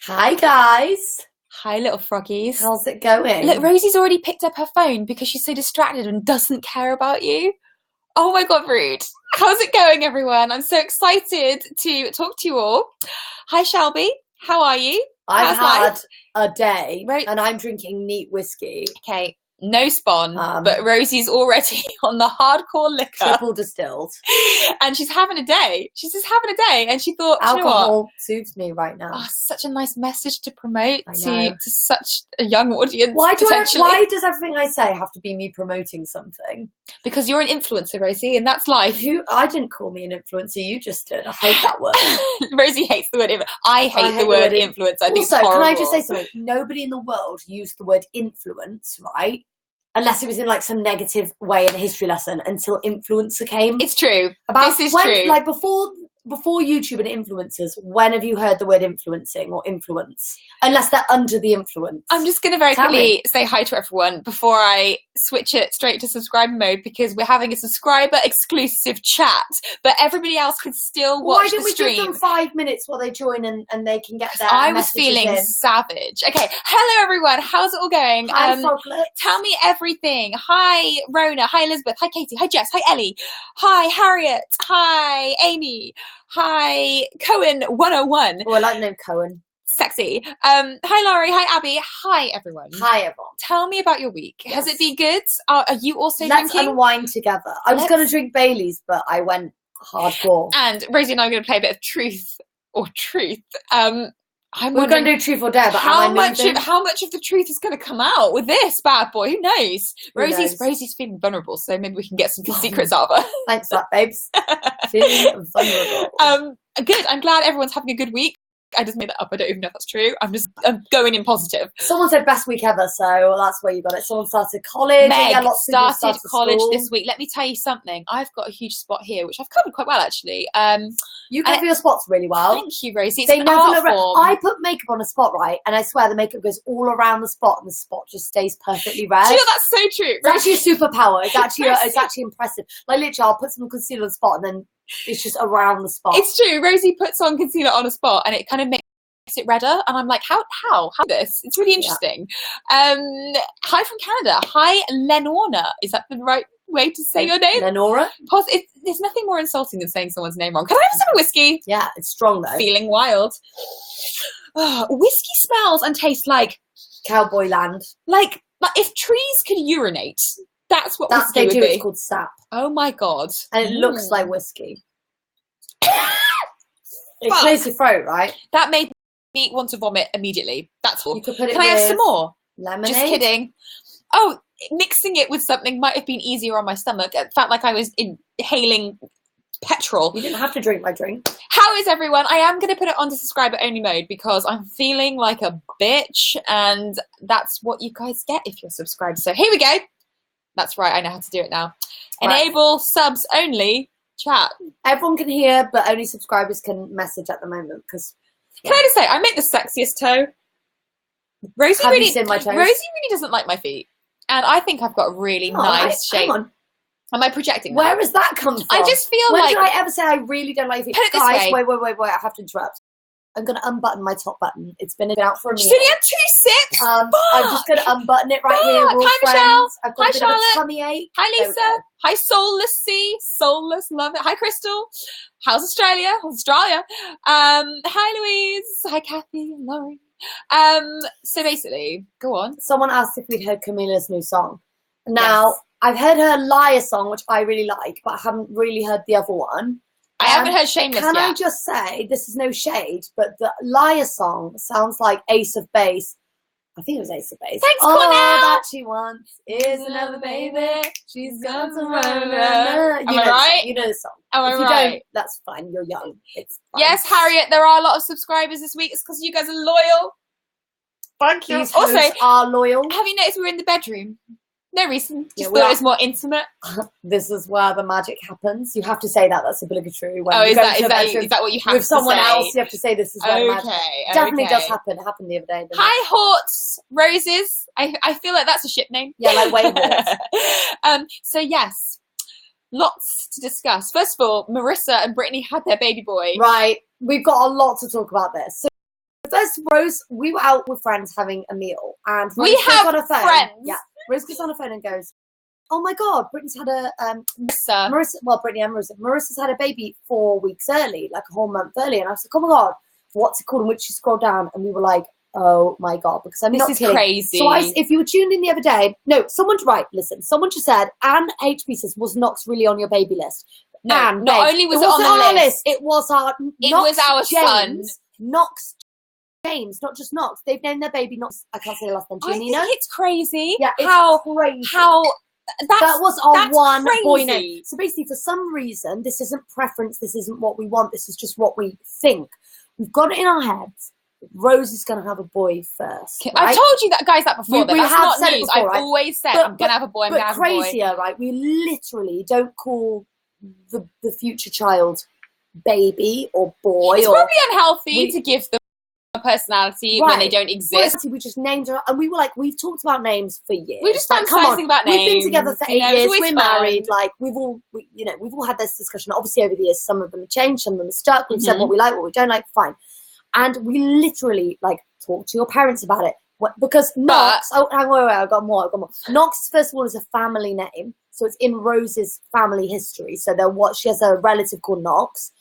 Hi guys, Hi, little froggies. how's it going? Look, Rosie's already picked up her phone because she's so distracted and doesn't care about you. Oh my God, rude. How's it going, everyone? I'm so excited to talk to you all. Hi, Shelby. How are you? I've How's had life? a day Right. and I'm drinking neat whiskey, Okay, no spawn, but Rosie's already on the hardcore liquor triple distilled. and she's having a day. She's just having a day and she thought, "Do you know what? Alcohol soothes me right now. Oh, such a nice message to promote I to know. such a young audience. Why Potentially. does everything I say have to be me promoting something? Because you're an influencer, Rosie, and that's life. I didn't call me an influencer, you just did. I hate that word. Rosie hates the word I hate the word influence. I think it's Also, horrible. can I just say something? Nobody in the world used the word influence, right? Unless it was in like some negative way in a history lesson until influencer came. It's true. This is when, true. Like before YouTube and influencers, when have you heard the word influencing or influence? Unless they're under the influence. I'm just going to very quickly say hi to everyone before I switch it straight to subscriber mode because we're having a subscriber exclusive chat, but everybody else can still watch the stream. Why don't we give them 5 minutes while they join and they can get their I was feeling savage. Okay, hello everyone. How's it all going? Hi, Foglets. Tell me everything. Hi, Rona. Hi, Elizabeth. Hi, Katie. Hi, Jess. Hi, Ellie. Hi, Harriet. Hi, Amy. Hi, Cohen 101. Oh, I like the name Cohen. Sexy. Hi, Laurie. Hi, Abby. Hi, everyone. Hi, everyone. Tell me about your week. Yes. Has it been good? Are you also Let's drinking? unwind together. I was going to drink Bailey's, but I went hardcore. And Rosie and I are going to play a bit of truth or truth. We're going to do truth or dare, but how much of the truth is going to come out with this bad boy? Who knows? Rosie's feeling vulnerable, so maybe we can get some good secrets out of her. Thanks for that, babes. Feeling vulnerable. Good. I'm glad everyone's having a good week. I just made that up. I don't even know if that's true. I'm going in positive. Someone said best week ever, so that's where you got it. Someone started college. Meg started college school this week. Let me tell you something. I've got a huge spot here, which I've covered quite well, actually. You cover your spots really well. Thank you, Rosie. They never look I put makeup on a spot, right? And I swear the makeup goes all around the spot and the spot just stays perfectly red. Do you know, that's so true. It's actually a superpower. It's actually impressive. Like literally, I'll put some concealer on the spot and then it's just around the spot. It's true. Rosie puts on concealer on a spot and it kind of makes it redder, and I'm like, how this? It's really interesting. Hi from Canada. Hi, Lenorna. Is that the right way to say your name? Lenora? There's nothing more insulting than saying someone's name wrong. Can I have some whiskey? Yeah, it's strong though. Feeling wild. Whiskey smells and tastes like cowboy land. Like if trees could urinate, that's what whiskey would be. It's called sap. Oh my God. And it looks like whiskey. It clears your throat, right? That made me want to vomit immediately. That's all. You could put it Can I have some more? Lemonade? Just kidding. Oh, mixing it with something might have been easier on my stomach. It felt like I was inhaling petrol. You didn't have to drink my drink. How is everyone? I am going to put it onto subscriber only mode because I'm feeling like a bitch, and that's what you guys get if you're subscribed. So here we go. That's right. I know how to do it now. Right. Enable subs only chat. Everyone can hear, but only subscribers can message at the moment because. Can I just say, I make the sexiest toe. Rosie really doesn't like my feet. And I think I've got a really nice shape. Hang on. Am I projecting that? Where has that come from? I just feel when like... When did I ever say I really don't like feet? Put it this Guys, way. wait. I have to interrupt. I'm going to unbutton my top button. It's been out for a minute. She's only had 2 sips? I'm just going to unbutton it right here. We're all Hi, friends. Michelle. I've got a bit Charlotte. of a tummy ache. Hi, Lisa. Hi, Soulless C. Soulless, love it. Hi, Crystal. How's Australia? Hi, Louise. Hi, Kathy and Laurie. So basically, go on. Someone asked if we'd heard Camila's new song. Now, yes. I've heard her Liar song, which I really like, but I haven't really heard the other one. I haven't heard Shameless yet. Can I just say, this is no shade, but the Liar song sounds like Ace of Base. I think it was Ace of Base. Thanks, all Cornell. that she wants is another baby. She's got to run. Am I right? You know the song. Am I if you right? don't, that's fine. You're young. It's fine. Yes, Harriet, there are a lot of subscribers this week. It's because you guys are loyal. Thank you. These also are loyal. Have you noticed we're in the bedroom? No reason. Just thought it was more intimate. This is where the magic happens. You have to say that. That's obligatory. When is that what you have to say? With someone else, you have to say this is where the magic definitely does happen. It happened the other day. Hi, Horts Roses. I feel like that's a ship name. Yeah, like way Horts. So yes, lots to discuss. First of all, Marissa and Brittany had their baby boy. Right. We've got a lot to talk about this. So Rose, we were out with friends having a meal, and Rose We goes have on her phone. friends. Yeah, Rose gets on her phone and goes, "Oh my God, Brittany's had a Marissa. Marissa. Well, Brittany and Marissa. Marissa's had a baby 4 weeks early, like a whole month early." And I was like, "Oh my God, what's it called?" And which she scrolled down, and we were like, "Oh my God," because I'm This not is kidding. crazy. So if you were tuned in the other day, no, someone's right. Listen, someone just said, Anne HB says, "Was Knox really on your baby list?" No, Anne, not babes, only was it it on wasn't the our list, it was our it Knox was our son. James, Knox James, not just Knox. They've named their baby Knox. I can't say the last name. I think Giannino. it's crazy. Yeah, it's how crazy. that was our one crazy. boy name. So basically, for some reason, this isn't preference. This isn't what we want. This is just what we think. We've got it in our heads. Rose is going to have a boy first. Right? I've told you guys that before. We That's have not said it news. before, I've right? always said But- I'm going to have a boy. I'm going to But have a boy. crazier, right? We literally don't call the future child baby or boy. It's or probably unhealthy to give them a personality when they Right. don't exist. We just named her, and we were like, we've talked about names for years. We just like, fantasizing about We've names. been together for 8 You know, it's years. always We're fun. married. Like we've all had this discussion. Obviously, over the years, some of them have changed, some of them have stuck. We've said what we like, what we don't like. Fine, and we literally like talk to your parents about it because Knox. Oh, hang on, wait, I've got more. Knox, first of all, is a family name, so it's in Rose's family history. So she has a relative called Knox,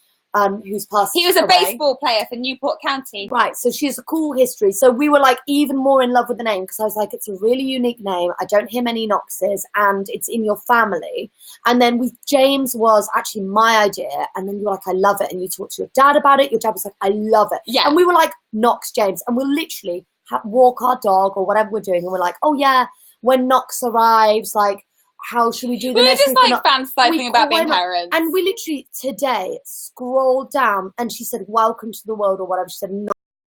who's passed. He was a away. baseball player for Newport County. Right, so she has a cool history. So we were like even more in love with the name because I was like, it's a really unique name. I don't hear many Knoxes, and it's in your family. And then James was actually my idea, and then you were like, I love it. And you talked to your dad about it. Your dad was like, I love it. Yeah. And we were like, Knox James, and we'll literally walk our dog or whatever we're doing, and we're like, oh yeah, when Knox arrives, like, how should we do the We were next just week? like fantasizing about being parents. And we literally today scrolled down, and she said, "Welcome to the world," or whatever. She said,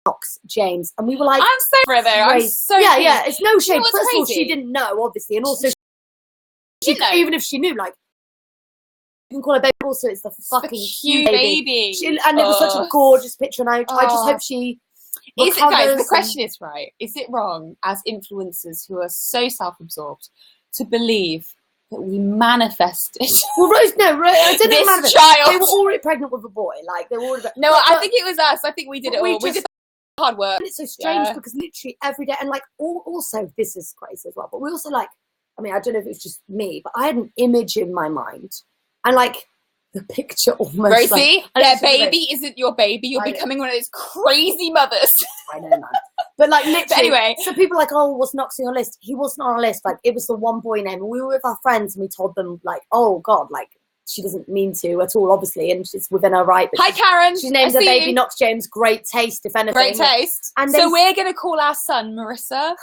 Knox James, and we were like, I'm so for though. I'm so yeah, pleased. yeah. It's no shade. You know what's First of all, crazy? she didn't know, obviously, and also know. even if she knew, like, you can call her baby. Also, it's the fucking cute baby. And it was such a gorgeous picture, and I just hope she. Is it, guys? The recovers question is right. Is it wrong as influencers who are so self-absorbed to believe that we manifested Well, Rose, no, I didn't this matter. child? They were already pregnant with a boy. Like they were already. No, but, I think it was us. I think we did it we all. We just- did the hard work. And it's so strange Yeah. because literally every day, and like also this is crazy as well. But we also like, I mean, I don't know if it's just me, but I had an image in my mind, and like the picture almost. Rosie, like, their baby isn't your baby. You're I know. becoming one of those crazy mothers. I know, man. But like literally, But anyway. so people are like, oh, was Knox on your list? He wasn't on our list. Like it was the one boy name, and we were with our friends, and we told them like, oh God, like she doesn't mean to at all, obviously, and she's within her right. But Hi, Karen. she's named I her see baby you. Knox James. Great taste, if anything. Great taste. And So they- we're going to call our son Marissa.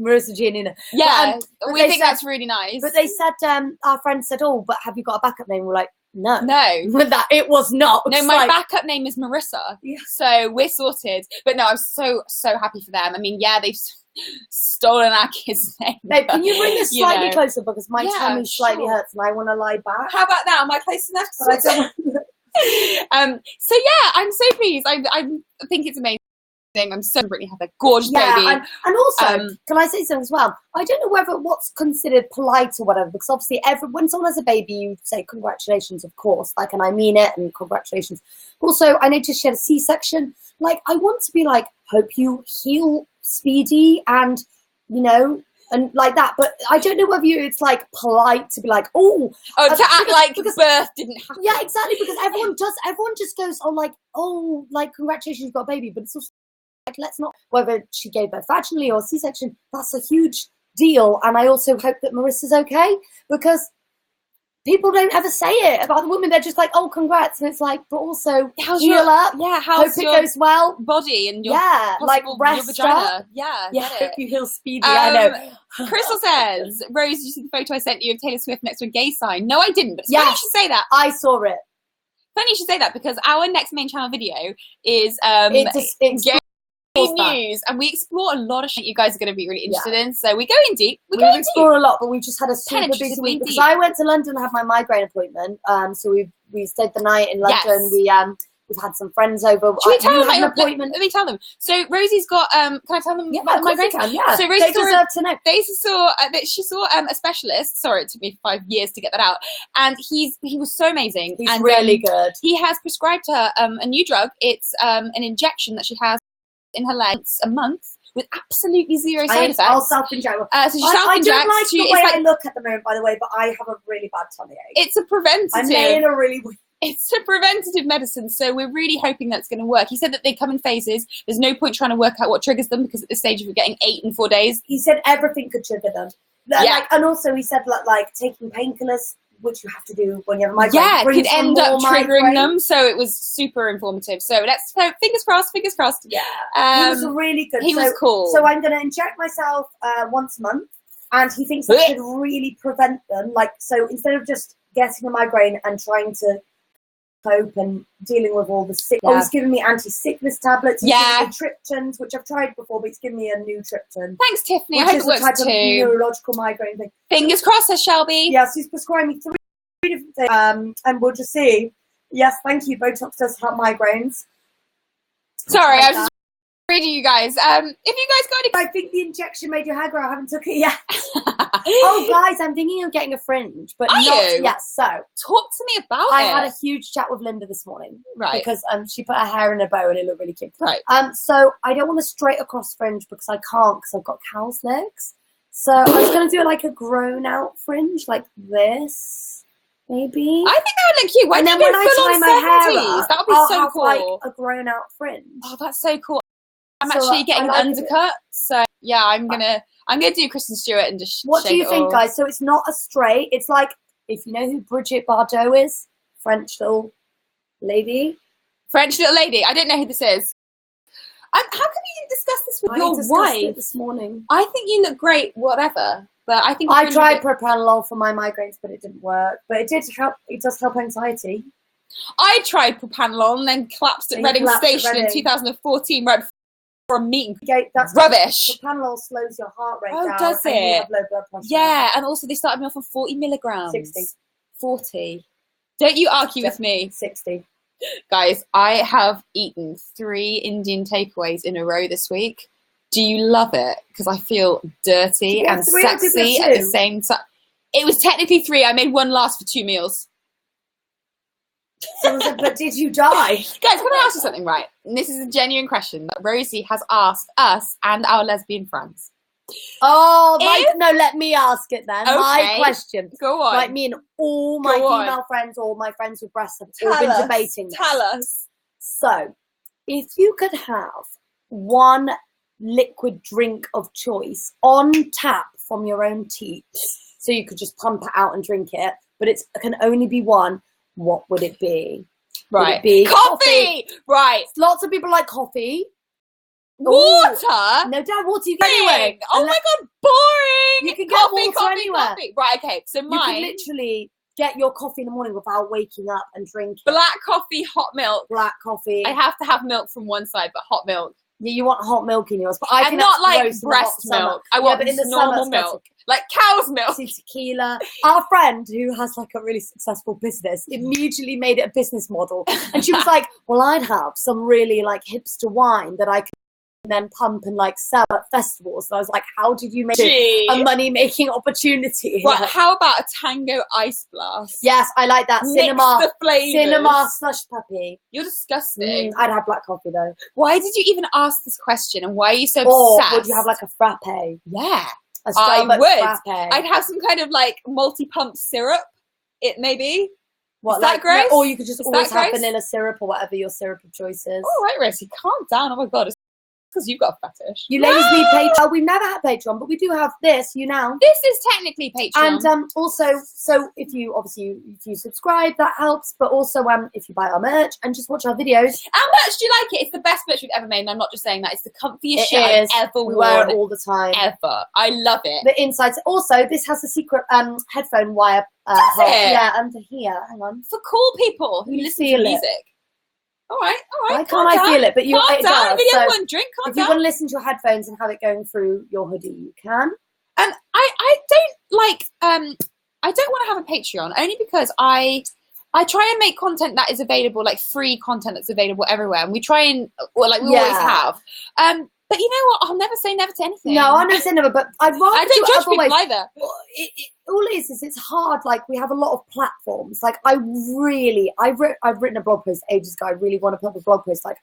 Marissa Giannina. Yeah, but we they think said- that's really nice. But they said, our friend said, oh, but have you got a backup name? We're like, no. no. But that it was not. No, It's my like, backup name is Marissa. Yeah. So we're sorted. But no, I'm so happy for them. I mean, yeah, they've stolen our kid's name. Babe, can you bring this You slightly know. closer because my Yeah, tummy slightly sure. hurts and I want to lie back. How about now? Am I close enough? But I don't So yeah, I'm so pleased. I think it's amazing. I'm so Brittany had a gorgeous baby. and also, Um, can I say something as well? I don't know whether what's considered polite or whatever, because obviously when someone has a baby, you say congratulations, of course, like, and I mean it, and congratulations. Also, I noticed she had a C-section. Like, I want to be like, hope you heal speedy and, you know, and like that. But I don't know whether it's like polite to be like, oh, to act like because- birth didn't happen. yeah, exactly, because everyone just goes, oh, like, congratulations, you've got a baby, but it's also like, let's not, whether she gave birth vaginally or C-section, that's a huge deal. And I also hope that Marissa's okay, because people don't ever say it about the women. They're just like, oh, congrats, and it's like, but also How's heal your up, yeah? hope How's it your goes well. body and your Yeah, like possible, rest your vagina? up. Yeah, Yeah, get hope it. you heal speedy. I know. Crystal says, Rose, you see the photo I sent you of Taylor Swift next to a gay sign? No, I didn't. But it's funny you Yes. should say that. I saw it. Funny you should say that because our next main channel video is It's gay explores that. news, and we explore a lot of shit you guys are going to be really interested in. So we go in deep. We go We've in deep. explored a lot, but we just had a super Penetrated busy week deep. because I went to London to have my migraine appointment. So we stayed the night in London. Yes. We've had some friends over. Should we tell you them had an about appointment? Let me tell them. So Rosie's got. Can I tell them Yeah, about of course you migraine? can. Yeah, So Rosie they saw deserve to know. Daisy saw that she saw a specialist. Sorry, it took me 5 years to get that out. And he was so amazing. He's and really good. He has prescribed her a new drug. It's an injection that she has in her legs a month with absolutely zero side effects. I'll self-inject. So she self-injects. I don't like the way I look at the moment, by the way, but I have a really bad tummy ache. It's a preventative. I'm laying a really weird. It's a preventative medicine, so we're really hoping that's going to work. He said that they come in phases. There's no point trying to work out what triggers them, because at this stage we're getting 8 in 4 days. He said everything could trigger them. Yeah. And also he said like taking painkillers, which you have to do when you have a migraine. Yeah, could end up triggering migraine. them. So it was super informative. So let's hope, fingers crossed, fingers crossed. Yeah, he was really good. He was cool. So I'm going to inject myself once a month, and he thinks that should really prevent them. Like, so instead of just getting a migraine and trying to cope and dealing with all the sick. Yeah. Oh, he's giving me anti-sickness tablets. He's giving me triptans, which I've tried before, but he's giving me a new triptan. Thanks, Tiffany. I hope it works too. Neurological migraine thing. Fingers crossed, says Shelby. Yes, he's prescribing me 3 different things, and we'll just see. Yes, thank you. Botox does help migraines. Sorry, I was just reading you guys. If you guys got any... I think the injection made your hair grow. I haven't took it yet. Oh, guys, I'm thinking of getting a fringe, but not yet. So, talk to me about it. I had a huge chat with Linda this morning, right? Because she put her hair in a bow and it looked really cute, right? So I don't want a straight across fringe because I can't, because I've got cow's legs. So I was going to do like a grown out fringe, like this, maybe. I think that would look cute. And then when I tie my hair up, that would be I'll so have, cool. like a grown out fringe. Oh, that's so cool. I'm actually getting an undercut, so yeah, I'm gonna do Kristen Stewart and just. What do you think, guys? So it's not a straight. It's like, if you know who Brigitte Bardot is, French little lady. French little lady. I don't know who this is. How can you discuss this with your wife this morning? I think you look great, whatever. But I think I tried propranolol for my migraines, but it didn't work. But it did help. It does help anxiety. I tried propranolol and then collapsed at Reading Station in 2014, right before a meeting. Yeah, that's rubbish. Propranolol slows your heart rate down. Oh, does it? And you have low blood pressure. Yeah, and also they started me off on 40 milligrams. 60. 40. Don't you argue with me. 60. Guys, I have eaten 3 Indian takeaways in a row this week. Do you love it? Because I feel dirty and sexy at the same time. It was technically 3. I made one last for 2 meals. So but did you die? Guys, can I ask you something, right? And this is a genuine question that Rosie has asked us and our lesbian friends. Oh, no, let me ask it then. Okay. My question. Go on. Like, me and all my female friends, all my friends with breasts have all been debating this. Tell us. So, if you could have one liquid drink of choice on tap from your own teats, so you could just pump it out and drink it, but it can only be one, what would it be? Right. Would it be coffee? Right. Lots of people like coffee. Water? Ooh. No doubt water you get anyway. Oh my god, boring! You can get water anywhere. Coffee. Right, okay, so mine... You can literally get your coffee in the morning without waking up and drinking. Black coffee, hot milk. Black coffee. I have to have milk from one side, but hot milk. Yeah, you want hot milk in yours, but I think not like breast milk. I want but in the normal milk, like cow's milk. Tequila. Our friend who has like a really successful business immediately made it a business model, and she was like, "Well, I'd have some really like hipster wine that I can then pump and like sell at festivals." So I was like, "How did you make it a money-making opportunity?" Well, how about a Tango Ice Blast? Yes, I like that. Cinema slush puppy. You're disgusting. I'd have black coffee though. Why did you even ask this question, and why are you so obsessed? Or would you have like a frappe? Yeah, a Starbucks frappe. I'd have some kind of like multi-pump syrup. It maybe. What, is that gross? Or you could just always have vanilla syrup or whatever your syrup of choice is. All right, Rosie, calm down. Oh my god, it's because you've got a fetish. You ladies need Patreon. We've never had Patreon, but we do have this, YouNow. This is technically Patreon. And also, so if you subscribe, that helps. But also, if you buy our merch and just watch our videos. Our merch, do you like it? It's the best merch we've ever made, and I'm not just saying that. It's the comfiest shit I've ever worn. We wear it all the time. Ever. I love it. The insides. Also, this has a secret headphone wire. Does it? Yeah, under here. Hang on. For cool people who listen to music. All right. Why can't I feel it? But you calm it down. does. If you So one drink, calm if down. you want to listen to your headphones and have it going through your hoodie, you can. And I don't like I don't want to have a Patreon only because I try and make content that is available, like free content that's available everywhere, and we try and we always have. But you know what? I'll never say never to anything. No, I never say never, but I'd rather I don't judge people ways. either. All it is it's hard. Like, we have a lot of platforms. Like, I've written a blog post ages ago. I really want to put up a blog post. Like,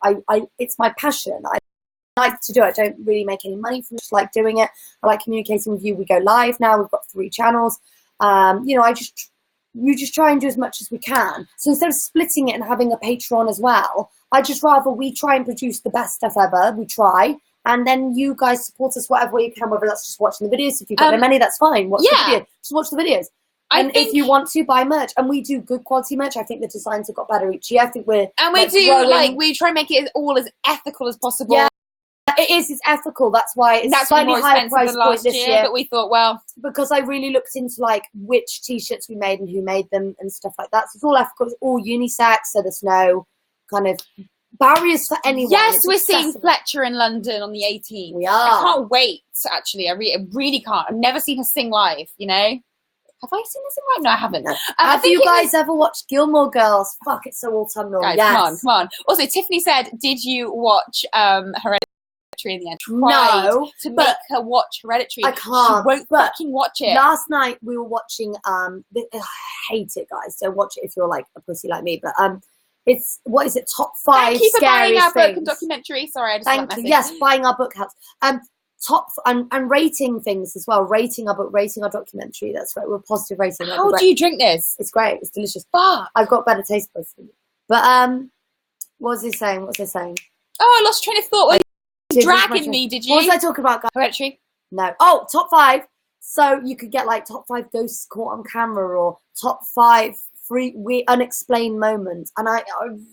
it's my passion. like to do it. I don't really make any money from it. Just like doing it. I like communicating with you. We go live now. We've got 3 channels. You know, you just try and do as much as we can. So instead of splitting it and having a Patreon as well, I just rather we try and produce the best stuff ever. We try. And then you guys support us whatever way you can, whether that's just watching the videos. If you've got many, that's fine. Watch the video. Just watch the videos. And if you want to, buy merch. And we do good quality merch. I think the designs have got better each year. I think we're we try and make it all as ethical as possible. Yeah, it is. It's ethical. That's why it's slightly higher price point this year. But we thought, well, because I really looked into like which t-shirts we made and who made them and stuff like that. So it's all ethical. It's all unisex. So there's no kind of barriers for anyone. Yes, we're seeing Fletcher in London on the 18th. We are. I can't wait. Actually, I really can't. I've never seen her sing live. You know. Have I seen this in live? No, I haven't. Have you guys ever watched Gilmore Girls? Fuck, it's so autumnal. Guys, yes. Come on. Also, Tiffany said, did you watch Hereditary in the end? No. To make her watch Hereditary. I can't. She won't fucking watch it. Last night we were watching, I hate it, guys. Don't watch it if you're like a pussy like me. But it's, what is it, top 5 Thank you for buying our things. book and documentary. Sorry, I just Thank you. Yes, buying our book helps. Top and rating things as well. Rating our book, rating our documentary. That's right. We're positive rating. How do you drink this? It's great. It's delicious. Fuck. I've got better taste buds for you. But what was he saying? What was I saying? Oh, I lost train of thought. Were you dragging me? Did you? What was I talking about, guys? Hereditary. No. Oh, top 5. So you could get like top 5 ghosts caught on camera or top 5 unexplained moments, and I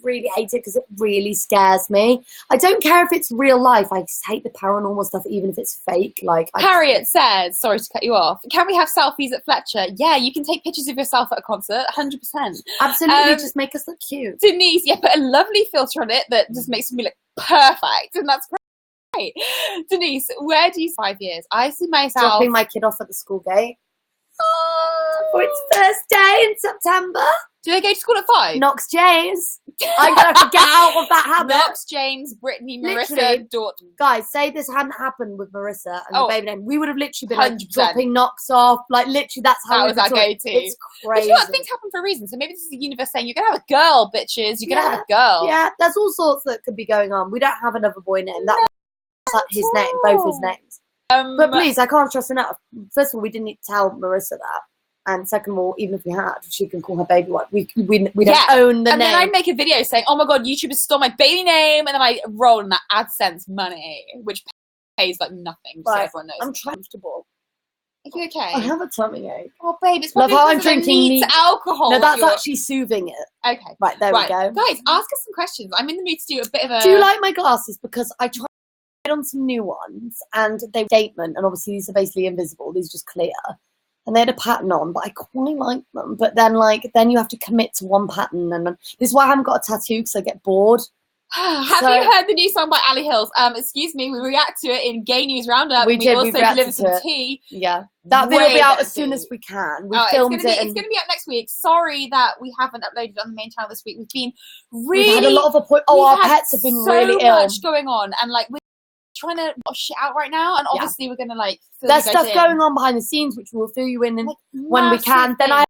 really hate it because it really scares me. I don't care if it's real life. I just hate the paranormal stuff, even if it's fake. Like Harriet says, sorry to cut you off, can we have selfies at Fletcher? Yeah, you can take pictures of yourself at a concert, 100%. Absolutely, just make us look cute. Denise, put a lovely filter on it that just makes me look perfect, and that's great. Denise, where do you 5 years? I see myself dropping my kid off at the school gate. For its first day in September. Do they go to school at 5? Knox James. I'm going to have to get out of that habit. Knox James, Brittany, Marissa, Dorton. Guys, say this hadn't happened with Marissa and the baby name. We would have literally been 100%. like dropping Knox off. Like literally, that's how that was our go-to. It's crazy. But you know what? Things happen for a reason. So maybe this is the universe saying, you're going to have a girl, bitches. You're going to have a girl. Yeah, there's all sorts that could be going on. We don't have another boy name. That's his name, both his names. But please, I can't trust enough. First of all, we didn't need to tell Marissa that. And second of all, even if we had, she can call her baby what we don't own the name. And then I'd make a video saying, oh my god, YouTube has stolen my baby name, and then I roll in that AdSense money, which pays like nothing, so everyone knows. I'm comfortable. Are you okay? I have a tummy ache. Oh babe, it's probably I'm drinking alcohol. No, that's actually soothing it. Okay. Right, there we go. Guys, ask us some questions. I'm in the mood to do a bit of a... Do you like my glasses? Because I tried on some new ones, and they were statement, and obviously these are basically invisible, these are just clear. And they had a pattern on, but I quite like them. But then you have to commit to one pattern. And this is why I haven't got a tattoo, because I get bored. Have you heard the new song by Ali Hills? Excuse me, we react to it in Gay News Roundup. We also delivered some tea. Yeah. That video will be out as soon as we can. We filmed it. It's going to be out next week. Sorry that we haven't uploaded on the main channel this week. We've had a lot of appointments. Oh, our pets have been really ill. So much going on. And like, we're trying to shit out right now, and obviously we're gonna like there's stuff going on behind the scenes which we'll fill you in when we can. Then I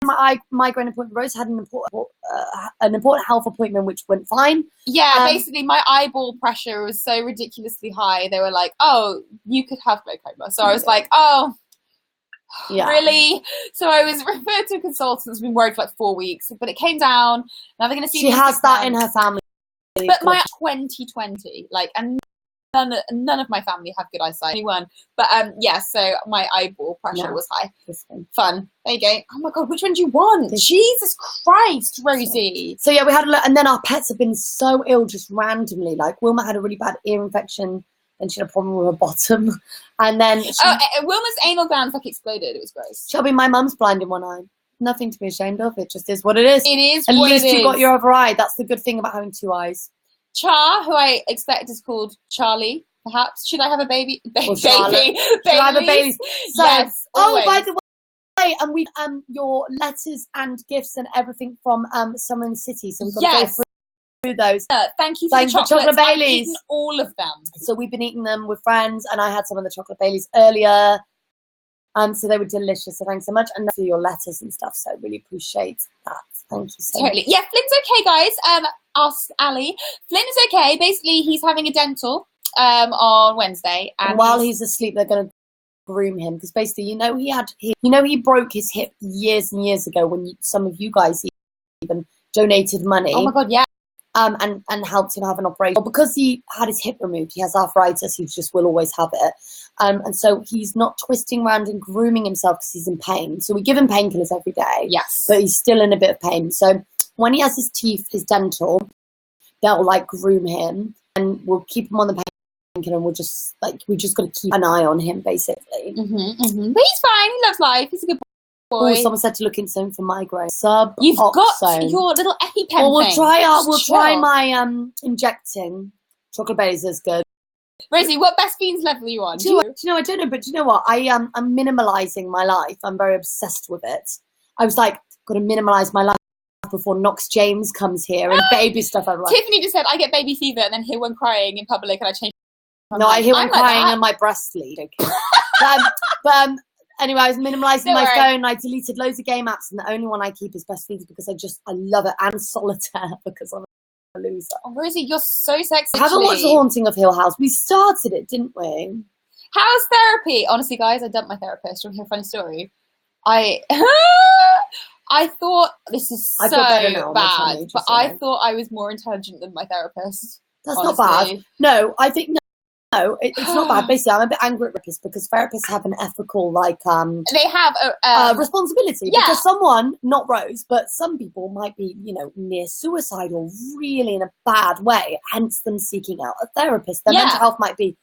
my migraine appointment. Rose had an important health appointment which went fine. Basically my eyeball pressure was so ridiculously high, they were like, oh, you could have glaucoma. So I was like, oh really? So I was referred to a consultant. I've been worried for like 4 weeks, but it came down. Now they're gonna see she has that in her family, but my 2020 and none of my family have good eyesight. Anyone, but so my eyeball pressure was high. Fun. There you go. Oh my god, which one do you want? Jesus Christ, Rosie. So we had a look, and then our pets have been so ill just randomly. Like Wilma had a really bad ear infection, and she had a problem with her bottom, and then Wilma's anal gland exploded. It was gross. Shelby, my mum's blind in one eye. Nothing to be ashamed of. It just is what it is. It is. At least you got your other eye. That's the good thing about having 2 eyes. Char, who I expect is called Charlie, perhaps. Should I have a baby? Should I have a baby? So, yes. Always. By the way, and we your letters and gifts and everything from Summer in the City. So we've got to go through those. Thank you for the chocolate Baileys. I've eaten all of them. So we've been eating them with friends, and I had some of the chocolate Baileys earlier. So they were delicious. So thanks so much, and for your letters and stuff. So I really appreciate that. Thank you so much. Yeah, Flynn's okay, guys. Ask Ali. Flynn is okay. Basically, he's having a dental. on Wednesday, and while he's asleep, they're going to groom him because basically, he broke his hip years and years ago when some of you guys even donated money. Oh my god, yeah. And helped him have an operation. Well, because he had his hip removed, he has arthritis. He just will always have it. And so he's not twisting around and grooming himself because he's in pain. So we give him painkillers every day. Yes. But he's still in a bit of pain. So when he has his teeth, his dental, they'll like groom him and we'll keep him on the painkiller and we just got to keep an eye on him basically. But he's fine. He loves life. He's a good boy. Oh, someone said to look into something for migraine. You've got your little EpiPen Well, we'll thing. try my injecting. Chocolate Bays is good. Rosie, what best fiends level are you on? Do you know, I don't know, but do you know what? I'm minimalising my life. I'm very obsessed with it. I was like, got to minimalise my life before Knox James comes here and baby stuff. I'm like, Tiffany just said, I get baby fever and then hear one crying in public and I change my No, mind. I hear one I'm like crying that. and my breast bleed. Okay. but anyway, I was minimalising my phone. I deleted loads of game apps and the only one I keep is Best Fiends because I love it, and Solitaire because I'm a loser. Oh, Rosie, you're so sexy. I haven't watched The Haunting of Hill House. We started it, didn't we? How's therapy? Honestly, guys, I dumped my therapist. Do you want to hear a funny story? I thought this is so bad, but I thought I was more intelligent than my therapist. That's not bad. No, I think no, it's not bad. Basically, I'm a bit angry at therapists because therapists have an ethical, they have a responsibility. Yeah. Because someone, not Rose, but some people might be, near suicide or really in a bad way, hence them seeking out a therapist. Their mental health might be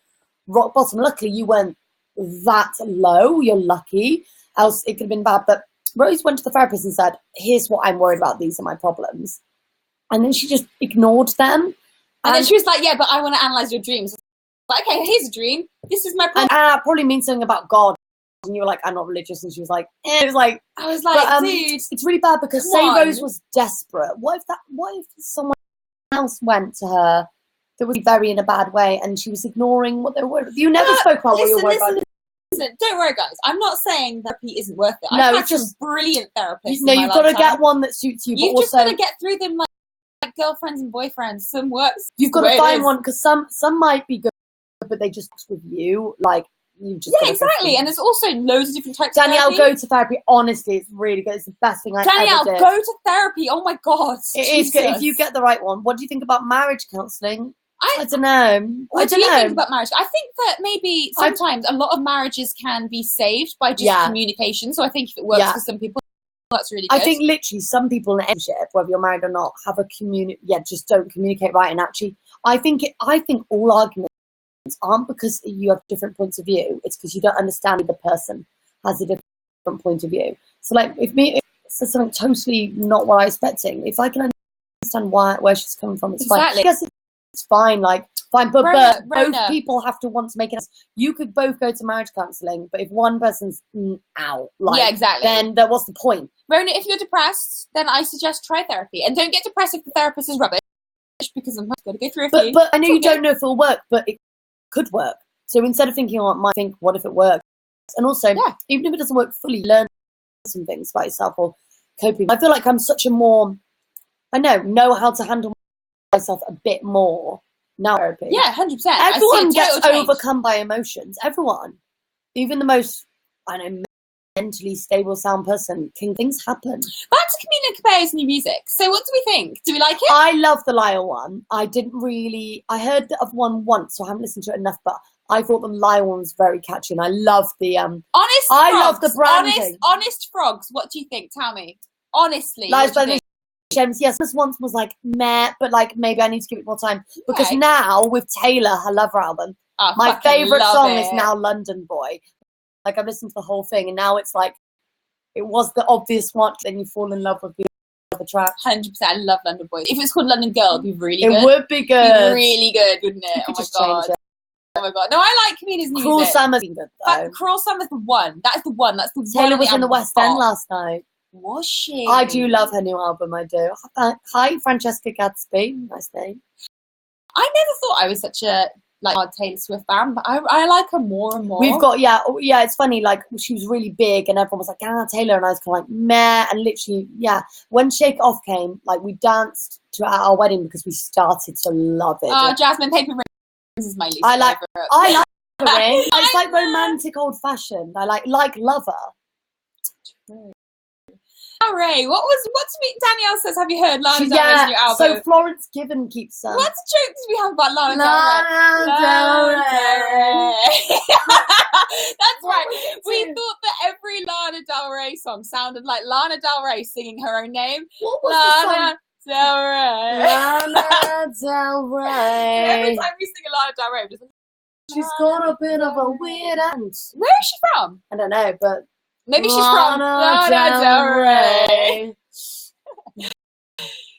rock bottom. Luckily, you weren't that low. You're lucky. Else, it could have been bad. But Rose went to the therapist and said, "Here's what I'm worried about. These are my problems," and then she just ignored them. And then she was like, "Yeah, but I want to analyze your dreams." Like, okay, here's a dream. This is my problem. And that probably means something about God. And you were like, I'm not religious. And she was like, eh. It was like, I was like, dude, it's really bad because Rose was desperate. What if someone else went to her that was very in a bad way and she was ignoring what they were worried about? You never spoke about what you were worried about. Listen, don't worry, guys. I'm not saying therapy isn't worth it. No, I've had some brilliant therapists. No, you've got to get one that suits you. You've just got to get through them like girlfriends and boyfriends. Some works. You've got to find one because some might be good, but they just with you, like you just exactly. And there's also loads of different types. Danielle, of therapy. go to therapy. Honestly, it's really good. It's the best thing I've ever did. Go to therapy. Oh my god, it is good if you get the right one. What do you think about marriage counselling? I don't know. What do you think about marriage? I think that maybe sometimes a lot of marriages can be saved by just communication. So I think if it works for some people, that's really good. I think literally some people in a relationship, whether you're married or not, have a just don't communicate right. And actually, I think all arguments aren't because you have different points of view. It's because you don't understand the person has a different point of view. So like if says something totally not what I was expecting, if I can understand where she's coming from, it's fine. I guess it's fine, fine. But both people have to want to make it. You could both go to marriage counselling, but if one person's out, exactly, then what's the point? Rona, if you're depressed, then I suggest try therapy, and don't get depressed if the therapist is rubbish, because I'm going to go through a few. But I know you don't know if it'll work, but it could work. So instead of thinking, think, what if it works? And also, even if it doesn't work fully, learn some things about yourself or coping. I feel like I'm such a more, know how to handle myself a bit more now. Therapy. Yeah, 100%. Everyone gets overcome by emotions. Everyone, even the most, mentally stable sound person, things happen. Back to Camila Cabello's new music. So what do we think? Do we like it? I love the Lyle one. I heard of one once, so I haven't listened to it enough, but I thought the Lyle one was very catchy, and I love the I love the branding. Honest Frogs. What do you think? Tell me honestly. Yes, this once was like meh, but maybe I need to give it more time because now with Taylor, her Lover album, my favourite song is now London Boy. I've listened to the whole thing, and now it's it was the obvious one, then you fall in love with the other track. 100%. I love London Boy. If it's called London Girl, it'd be really good. It would be good. It'd be really good, wouldn't it? Oh my god. Oh my god. No, I like Camila's music. Cruel Summer's been good though. Cruel Summer's the one. That's the one. That's the one. Taylor was in the West End last night. Was she? I do love her new album, I do. Hi, Francesca Gadsby. Nice name. I never thought I was such a hard Taylor Swift fan, but I like her more and more. We've got, it's funny, she was really big and everyone was like, Taylor, and I was kind of meh, and literally, when Shake Off came, we danced to at our wedding because we started to love it. Jasmine Paper Ring. This is my least I like favourite. the ring. It's like romantic, old fashioned. I like Lover. Ray, what's me? Danielle says, have you heard Lana Del Rey's new album? So Florence Given keeps What jokes do we have about Lana Del Rey? That's right. We thought that every Lana Del Rey song sounded like Lana Del Rey singing her own name. What was Lana Del Rey. Lana Del Rey. Every time we sing a Lana Del Rey, we're just like, she's got a bit of a weird aunt. Where is she from? I don't know, but maybe she's from Lana Del Rey.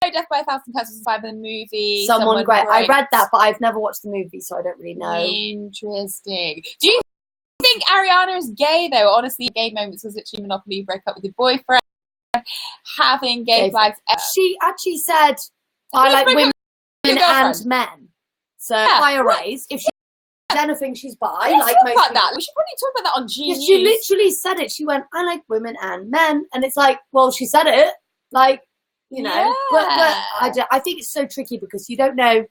Death by a Thousand Cuts was by the movie. Someone Great. I read that, but I've never watched the movie, so I don't really know. Interesting. Do you think Ariana is gay, though? Honestly, gay moments was literally Monopoly, break up with your boyfriend, having gay flags. She actually said, I like women and men. So, IRAs. If she anything, she's bi. Like most about that. We should probably talk about that on G News. She literally said it. She went, I like women and men. And it's like, well, she said it. Like, you know. Yeah. But I think it's so tricky because you don't know.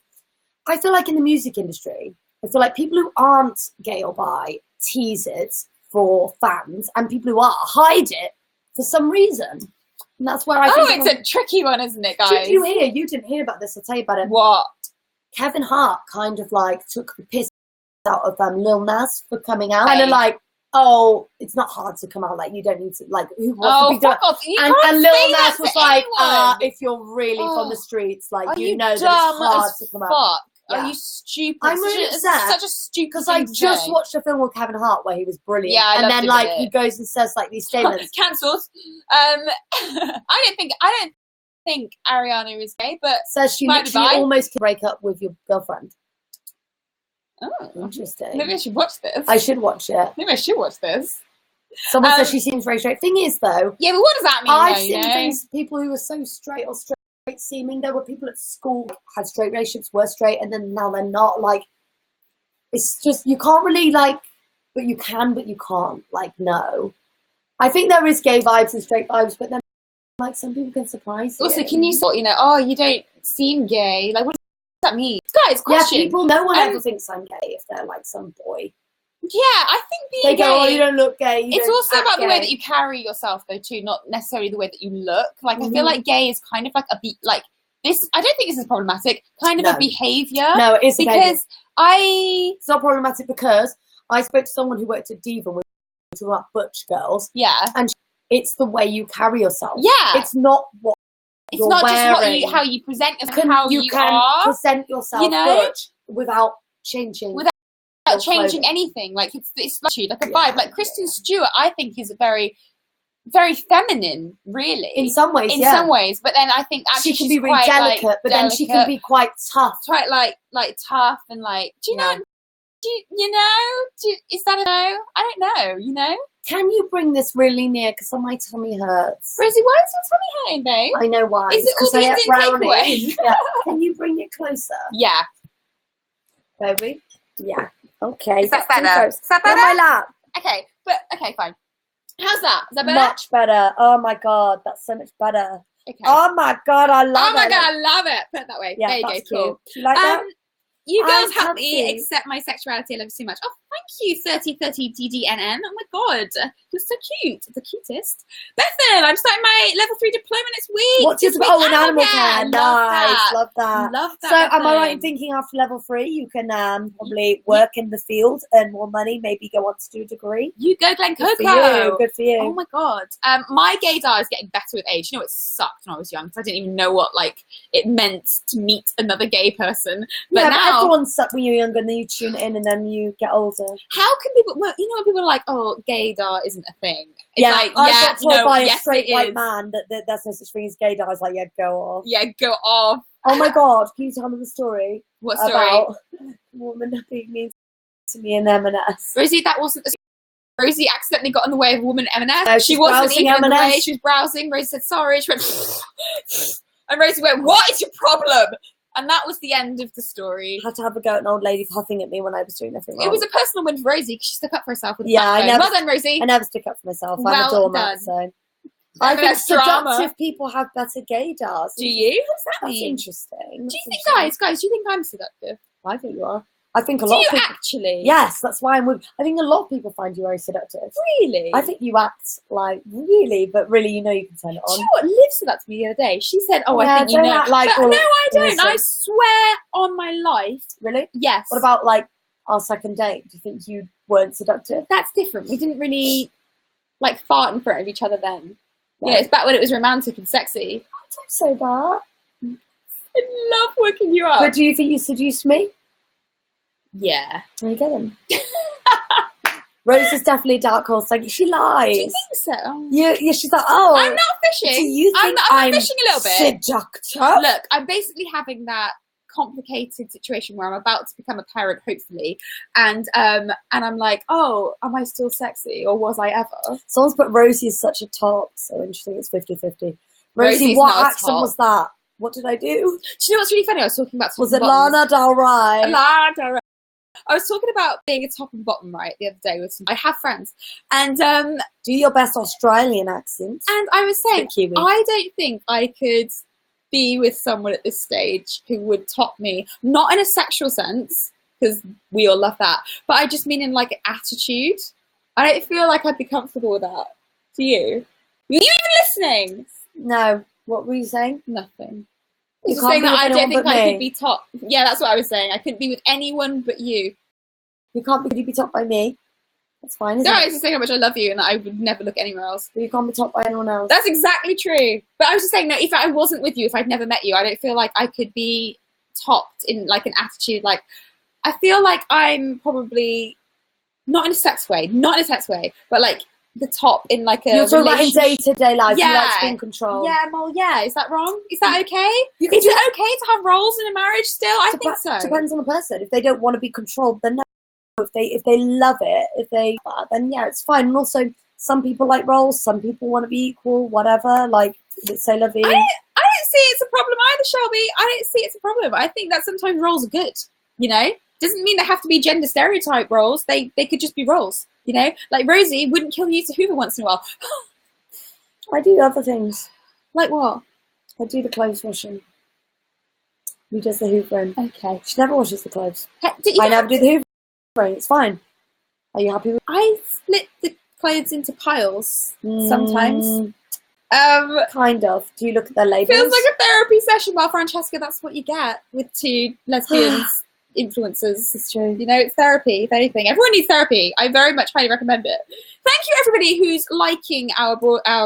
I feel like in the music industry, I feel like people who aren't gay or bi tease it for fans, and people who are hide it for some reason. And that's where I think it's a tricky one, isn't it, guys? Did you hear? You didn't hear about this. I'll tell you about it. What? Kevin Hart kind of like took the piss out of Lil Nas for coming out. Kind of like, oh, it's not hard to come out. Like, you don't need to, like, who wants to be done? And Lil Nas was like, if you're really from the streets, like, you know that it's hard to come out. Yeah. Are you stupid? I'm really upset. Such a stupid because I just watched a film with Kevin Hart where he was brilliant. Yeah, and then like he goes and says like these statements. Cancelled. I don't think Ariana is gay, but says she literally almost can break up with your girlfriend. Oh, interesting. Maybe I should watch this. I should watch it. Maybe I should watch this. Someone says she seems very straight. Thing is, though, yeah, but what does that mean? I've seen things. People who are so straight or straight seeming. There were people at school who had straight relationships, were straight, and then now they're not. Like, it's just you can't really like, but you can, but you can't. Like, no. I think there is gay vibes and straight vibes, but then like some people can surprise you. Also, can you sort, oh, you don't seem gay? Like, what does that mean? Guys, question. Yeah, people. No one ever thinks I'm gay if they're like some boy. Yeah, I think being gay. They go, oh, you don't look gay. It's also about the way that you carry yourself, though, too, not necessarily the way that you look. Like, I feel like gay is kind of like this. I don't think this is problematic. Kind of a behavior. No, it is because it's not problematic because I spoke to someone who worked at Diva with butch girls. Yeah, and it's the way you carry yourself. Yeah, it's not what. It's not wearing. Just how you present yourself. How you can present yourself, butch without changing. Without changing anything, like it's like a vibe. Like Kristen Stewart, I think is very, very feminine, really. In some ways, some ways. But then I think actually she can be really quite, delicate, but then she can be quite tough. Quite like tough and like. Do you know? Is that a no? I don't know. You know. Can you bring this really near? Because my tummy hurts. Rosie, why is your tummy hurting, babe? I know why. Is it all the Indian takeaway? Yeah. Can you bring it closer? Yeah. Baby. Yeah. Okay. Is that better? Is that better? On my lap. Okay, fine. How's that? Is that better? Much better. Oh my god, that's so much better. Okay. Oh my god, I love it. Oh my god, I love it. Put it that way. Yeah, there you that's go. Cool. You like that? You girls help me accept my sexuality. I love you so much. Oh, thank you, 3030 DDNN. Oh my god, you're so cute. The cutest. Bethan, I'm starting my level 3 diploma this week. What's this? Oh, in animal care. Nice. Love that. Love that. So, am I right in thinking after level 3 you can probably work in the field, earn more money, maybe go on to do a degree? You go, Glen Coco. Good for you. Oh my god. My gaydar is getting better with age. You know, it sucked when I was young because I didn't even know what it meant to meet another gay person. But now everyone sucked when you were younger, and then you tune in, and then you get older. How can people? Well, you know when people are like, "Oh, gaydar isn't a thing." It's I got told by a straight white man that there's no such thing as gaydar. I was like, yeah, go off. Yeah, go off. Oh my god, can you tell me the story? What story? About a woman being mean to me and M&S. Rosie, that wasn't. Rosie accidentally got in the way of a woman M&S. She wasn't even in the way. She was browsing. Rosie said sorry. She went, and Rosie went, "What is your problem?" And that was the end of the story. I had to have a go at an old lady huffing at me when I was doing nothing wrong. It was a personal win for Rosie because she stuck up for herself with well done, Rosie. I never stuck up for myself. I'm a doormat, so. I think seductive people have better gaydars. Do you? That's interesting. Do you think, guys, do you think I'm seductive? I think you are. I think a Do lot you of people... actually? Yes, that's why I'm with... I think a lot of people find you very seductive. Really? I think you act like really, but really, you know you can turn it on. Do you know what? Liv said that to me the other day. She said, "Oh, Yeah, I think you don't know." act like But all no, I don't. innocent. I swear on my life. Really? Yes. What about like our second date? Do you think you weren't seductive? That's different. We didn't really like fart in front of each other then. Yeah. You know, it's back when it was romantic and sexy. Don't say that. I love waking you up. But do you think you seduced me? Yeah. There you go then. Rose is definitely a dark horse. Like she lies. Do you think so? Yeah, she's like, oh. I'm not fishing. Do you think I'm fishing a little bit. Seductive? Look, I'm basically having that complicated situation where I'm about to become a parent, hopefully, and I'm like, oh, am I still sexy, or was I ever? Someone's put Rosie is such a top. So interesting. It's 50-50. Rosie, Rosie's what not a accent top. was that? What did I do? Do you know what's really funny? I was talking about Was it Lana Del Rey? I was talking about being a top and bottom right the other day with some. I have friends, and Do your best Australian accent. and I was saying, Kiwi. I don't think I could be with someone at this stage who would top me, not in a sexual sense, because we all love that, but I just mean in like attitude. I don't feel like I'd be comfortable with that. Do you? Are you even listening? No. What were you saying? Nothing. You Just can't saying be that with I don't anyone think but I me. could be top. Yeah, that's what I was saying. I couldn't be with anyone but you. You can't be topped by me. That's fine, isn't No, I it? was just saying how much I love you and that I would never look anywhere else. But you can't be topped by anyone else. That's exactly true. But I was just saying, no, if I wasn't with you, if I'd never met you, I don't feel like I could be topped in like an attitude. Like, I feel like I'm probably not in a sex way, but like the top in like a You're talking about in relationship. day-to-day life. You like Yeah. to be in control. Yeah, well, yeah. Is that wrong? Is that okay? You can Is it okay to have roles in a marriage still? I think so. Depends on the person. If they don't want to be controlled, then no. If they love it, then yeah, it's fine. And also, some people like roles. Some people want to be equal. Whatever. Like, say la vie. I don't see it's a problem either, Shelby. I don't see it's a problem. I think that sometimes roles are good. You know, doesn't mean they have to be gender stereotype roles. They could just be roles. You know, like Rosie wouldn't kill you to Hoover once in a while. I do other things. Like what? I do the clothes washing. He does the hoovering. Okay. She never washes the clothes. You I don't never do the hoovering. It's fine. Are you happy with I split the clothes into piles sometimes. Kind of. Do you look at their labels? Feels like a therapy session. Well, Francesca, that's what you get with two lesbians influencers. It's true. You know, it's therapy, if anything. Everyone needs therapy. I very much highly recommend it. Thank you, everybody who's liking our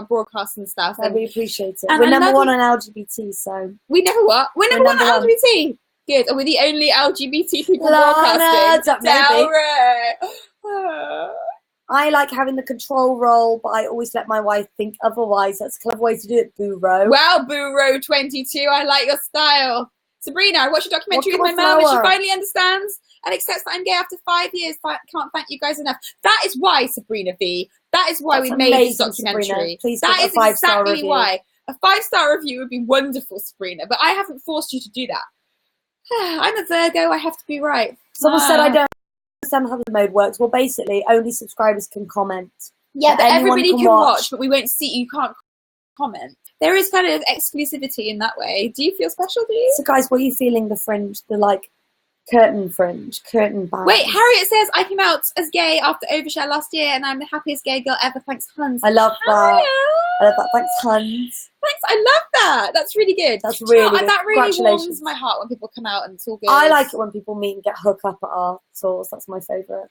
broadcasts and stuff. And we appreciate it. and We're I number love one you. on LGBT, so. We never what? We're number one number on one. LGBT. Good. And we're the only LGBT people Lana, broadcasting. maybe. Delray. I like having the control role, but I always let my wife think otherwise. That's a clever way to do it, Boo-ro. Well, Boo-ro 22, I like your style. Sabrina, I watched a documentary with What my kind mum of and she flower? finally understands and accepts that I'm gay after 5 years. Can't thank you guys enough. That is why, Sabrina V. That is why That's we made this amazing, documentary. Sabrina. Please That put a is 5-star exactly review. why. A 5-star review would be wonderful, Sabrina, but I haven't forced you to do that. I'm a Virgo, I have to be right. Someone said I don't understand how the mode works. Well, basically, only subscribers can comment. Yeah, but anyone everybody can can watch, watch. but we won't see. You can't comment. There is kind of exclusivity in that way. Do you feel special? Do you? So, guys, what are you feeling? The fringe, the like curtain band. Wait, Harriet says I came out as gay after Overshare last year, and I'm the happiest gay girl ever. Thanks, Hans. I love that. Harriet! I love that. Thanks, Hans. Thanks, I love that. That's really good. That's Do you know really what? good. That really warms Congratulations. my heart when people come out and it's all good. I like it when people meet and get hooked up at our tours. That's my favourite.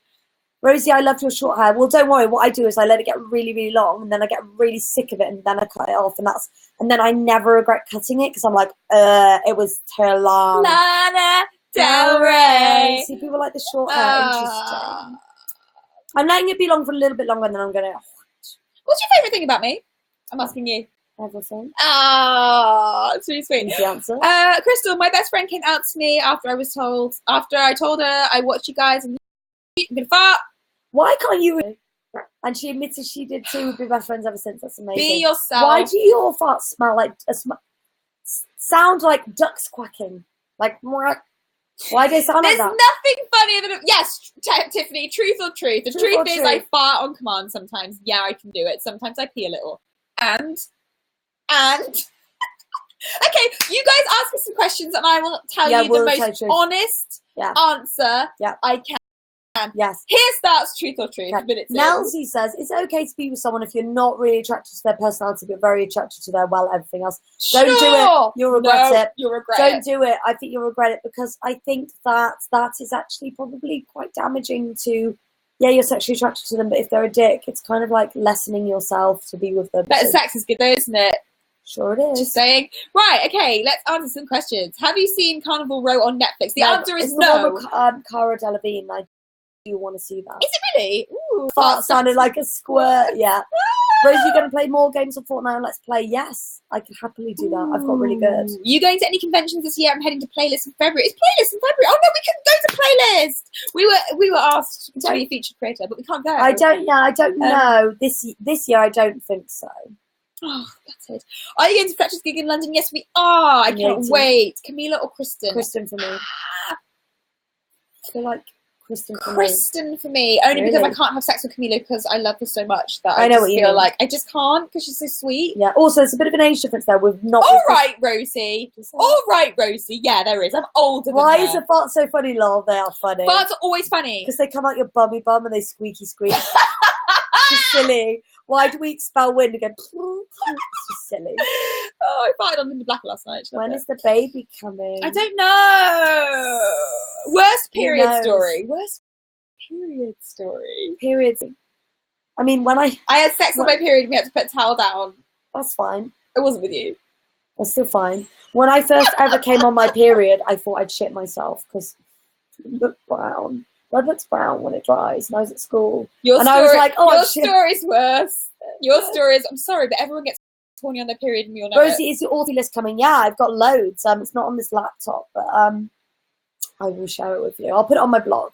Rosie, I loved your short hair. Well, don't worry. What I do is I let it get really, really long, and then I get really sick of it, and then I cut it off, and then I never regret cutting it because I'm like, it was too long. Lana Del Rey. See, people like the short hair. Interesting. I'm letting it be long for a little bit longer, and then I'm going to What's your favourite thing about me? I'm asking you. everything. Oh, it's really sweet. Easy answer. Crystal, my best friend came out to me after I told her I watched you guys and I'm gonna fart. Why can't you? And she admitted she did too. We've been best friends ever since. That's amazing. Be yourself. Why do your farts smell like sound like ducks quacking? Like mwah. Why do they sound There's like that? nothing funnier than yes, Tiffany. Truth or truth? The truth is, truth? I fart on command sometimes. Yeah, I can do it. Sometimes I pee a little. And okay, you guys ask me some questions, and I will tell you the most honest, answer. Yeah. I can. Yes. Here starts truth or truth. Nelsie says it's okay to be with someone if you're not really attracted to their personality, but very attracted to their everything else. Don't do it. You'll regret it. You'll regret Don't do it. I think you'll regret it because I think that is actually probably quite damaging to. Yeah, you're sexually attracted to them, but if they're a dick, it's kind of like lessening yourself to be with them. Better sex is good though, isn't it? Sure it is. Just saying. Right, okay, let's answer some questions. Have you seen Carnival Row on Netflix? The answer is no. It's the one with Cara Delevingne. I do want to see that. Is it really? Ooh, Fart sounded like a squirt, yeah. Rosie, you going to play more games on Fortnite on Let's Play? Yes, I can happily do that. I've got really good. You going to any conventions this year? I'm heading to Playlist in February. It's Playlist in February. Oh no, we couldn't go to Playlist. We were asked to be a featured creator, but we can't go. I don't know. This year I don't think so. Oh, that's it. Are you going to Fletcher's gig in London? Yes, we are. I can't wait. Camila or Kristen? Kristen for me. I feel like Kristen for me. Only because I can't have sex with Camila because I love her so much that I just feel like I just can't because she's so sweet. Yeah. Also, there's a bit of an age difference there. We've not. All right, Rosie. All right, Rosie. Yeah, there is. I'm older. Why is a fart so funny, lol? They are funny. Farts are always funny because they come out your bummy bum and they squeaky squeak. It's silly. Why do we expel wind again? It's just silly. Oh, I farted on the black last night. When is the baby coming? I don't know. Worst period story. Worst period story. Periods. I mean, when I had sex on my period and we had to put a towel down. That's fine. It wasn't with you. That's still fine. When I first ever came on my period, I thought I'd shit myself because it looked brown. Blood looks brown when it dries, and I was at school. I was like, oh, your story's worse. Your story is, I'm sorry, but everyone gets horny on their period and you'll know Rosie, is your Authy list coming? Yeah, I've got loads. It's not on this laptop, but I will share it with you. I'll put it on my blog.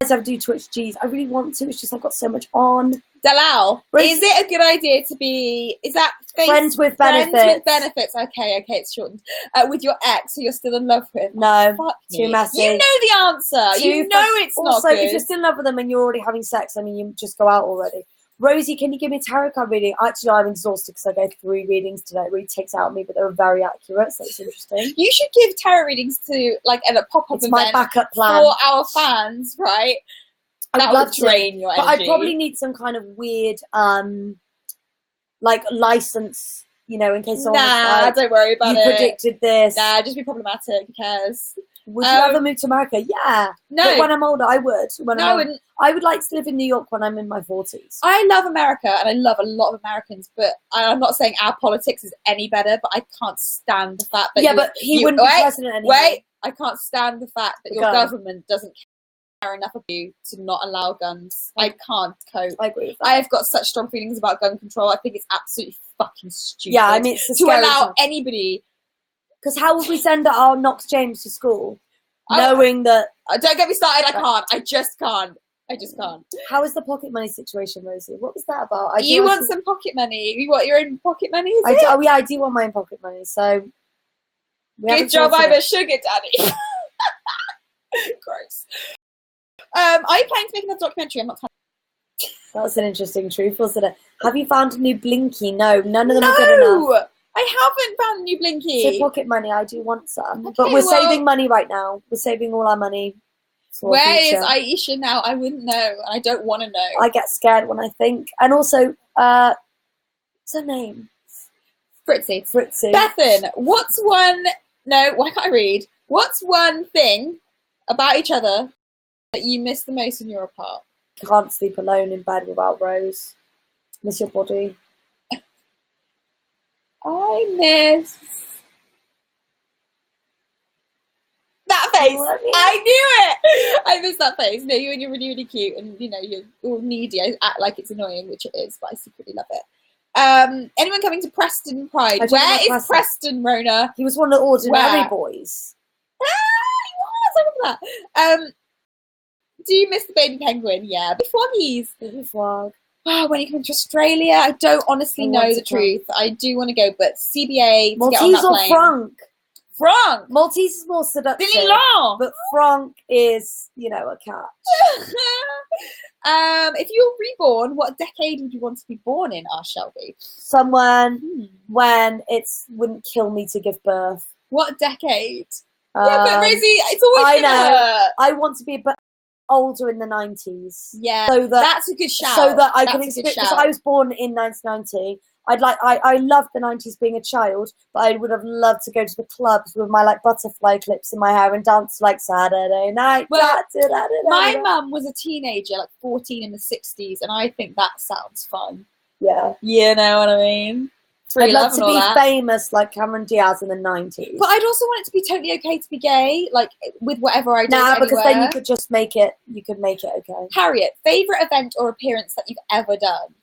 As I do Twitch G's, I really want to. It's just I've got so much on. Dalal, is it a good idea to be? Is that friends with benefits? Friends with benefits. Okay, it's shortened. With your ex, who you're still in love with. No, too messy. You know the answer. You know it's not good. Also, if you're still in love with them and you're already having sex, I mean, you just go out already. Rosie, can you give me a tarot card reading? Actually, I'm exhausted because I gave 3 readings today. It really takes out of me, but they were very accurate, so it's interesting. You should give tarot readings to like at a pop-up event. My backup plan for our fans, right? That would drain your energy. But I probably need some kind of weird, like license, you know, in case someone don't worry about it. You predicted this. Nah, just be problematic. Who cares? Would you ever move to America? Yeah. No. But when I'm older, I would. I wouldn't. I would like to live in New York when I'm in my 40s. I love America and I love a lot of Americans, but I'm not saying our politics is any better, but I can't stand the fact that but he wouldn't be president anymore. Wait, I can't stand the fact that your government doesn't care enough of you to not allow guns. I can't cope. I agree with that. I have got such strong feelings about gun control. I think it's absolutely fucking stupid. Yeah, I mean, it's to allow anybody. Because how would we send our Knox James to school? Knowing that... Don't get me started, I can't. I just can't. How is the pocket money situation, Rosie? What was that about? You want some pocket money? You want your own pocket money? Oh yeah, I do want my own pocket money. So good job, I'm a sugar daddy. Gross. Are you planning to make another documentary? I'm not. That's an interesting truth, wasn't it? Have you found a new Blinky? No, none of them are good enough. I haven't found a new Blinky. So pocket money, I do want some, but we're saving money right now. We're saving all our money. Where is Aisha now? I wouldn't know. I don't want to know. I get scared when I think. And also, what's her name? Fritzy. Bethan, why can't I read? What's one thing about each other that you miss the most when you're apart? Can't sleep alone in bed without Rose. Miss your body. I miss that face. I knew it. I miss that face. No, you and you're really, really cute, and you know you're all needy. I act like it's annoying, which it is, but I secretly love it. Anyone coming to Preston Pride? Where is Preston, Rona? He was one of the ordinary boys. He was. I remember that. Do you miss the baby penguin? Yeah, the froggies. Baby frog. Oh, when you come to Australia, I don't honestly know the truth. I do want to go, but CBA to get on that plane. Maltese or Frank? Frank. Maltese is more seductive. But Frank is, you know, a cat. If you were reborn, what decade would you want to be born in? Asked Shelby. Someone when it wouldn't kill me to give birth. What decade? Yeah, but Rosie, it's always I gonna hurt. I want to be a bit older in the 90s. Yeah, so that's a good shout. So that I That's can a good experience. Because shout. I was born in 1990. I loved the 90s being a child, but I would have loved to go to the clubs with my like butterfly clips in my hair and dance like Saturday night. Well, my mum was a teenager, like 14 in the 60s, and I think that sounds fun. Yeah. You know what I mean? I'd love to be famous like Cameron Diaz in the 90s. But I'd also want it to be totally okay to be gay, like with whatever I do. Nah, because then you could just make it. You could make it okay. Harriet, favorite event or appearance that you've ever done?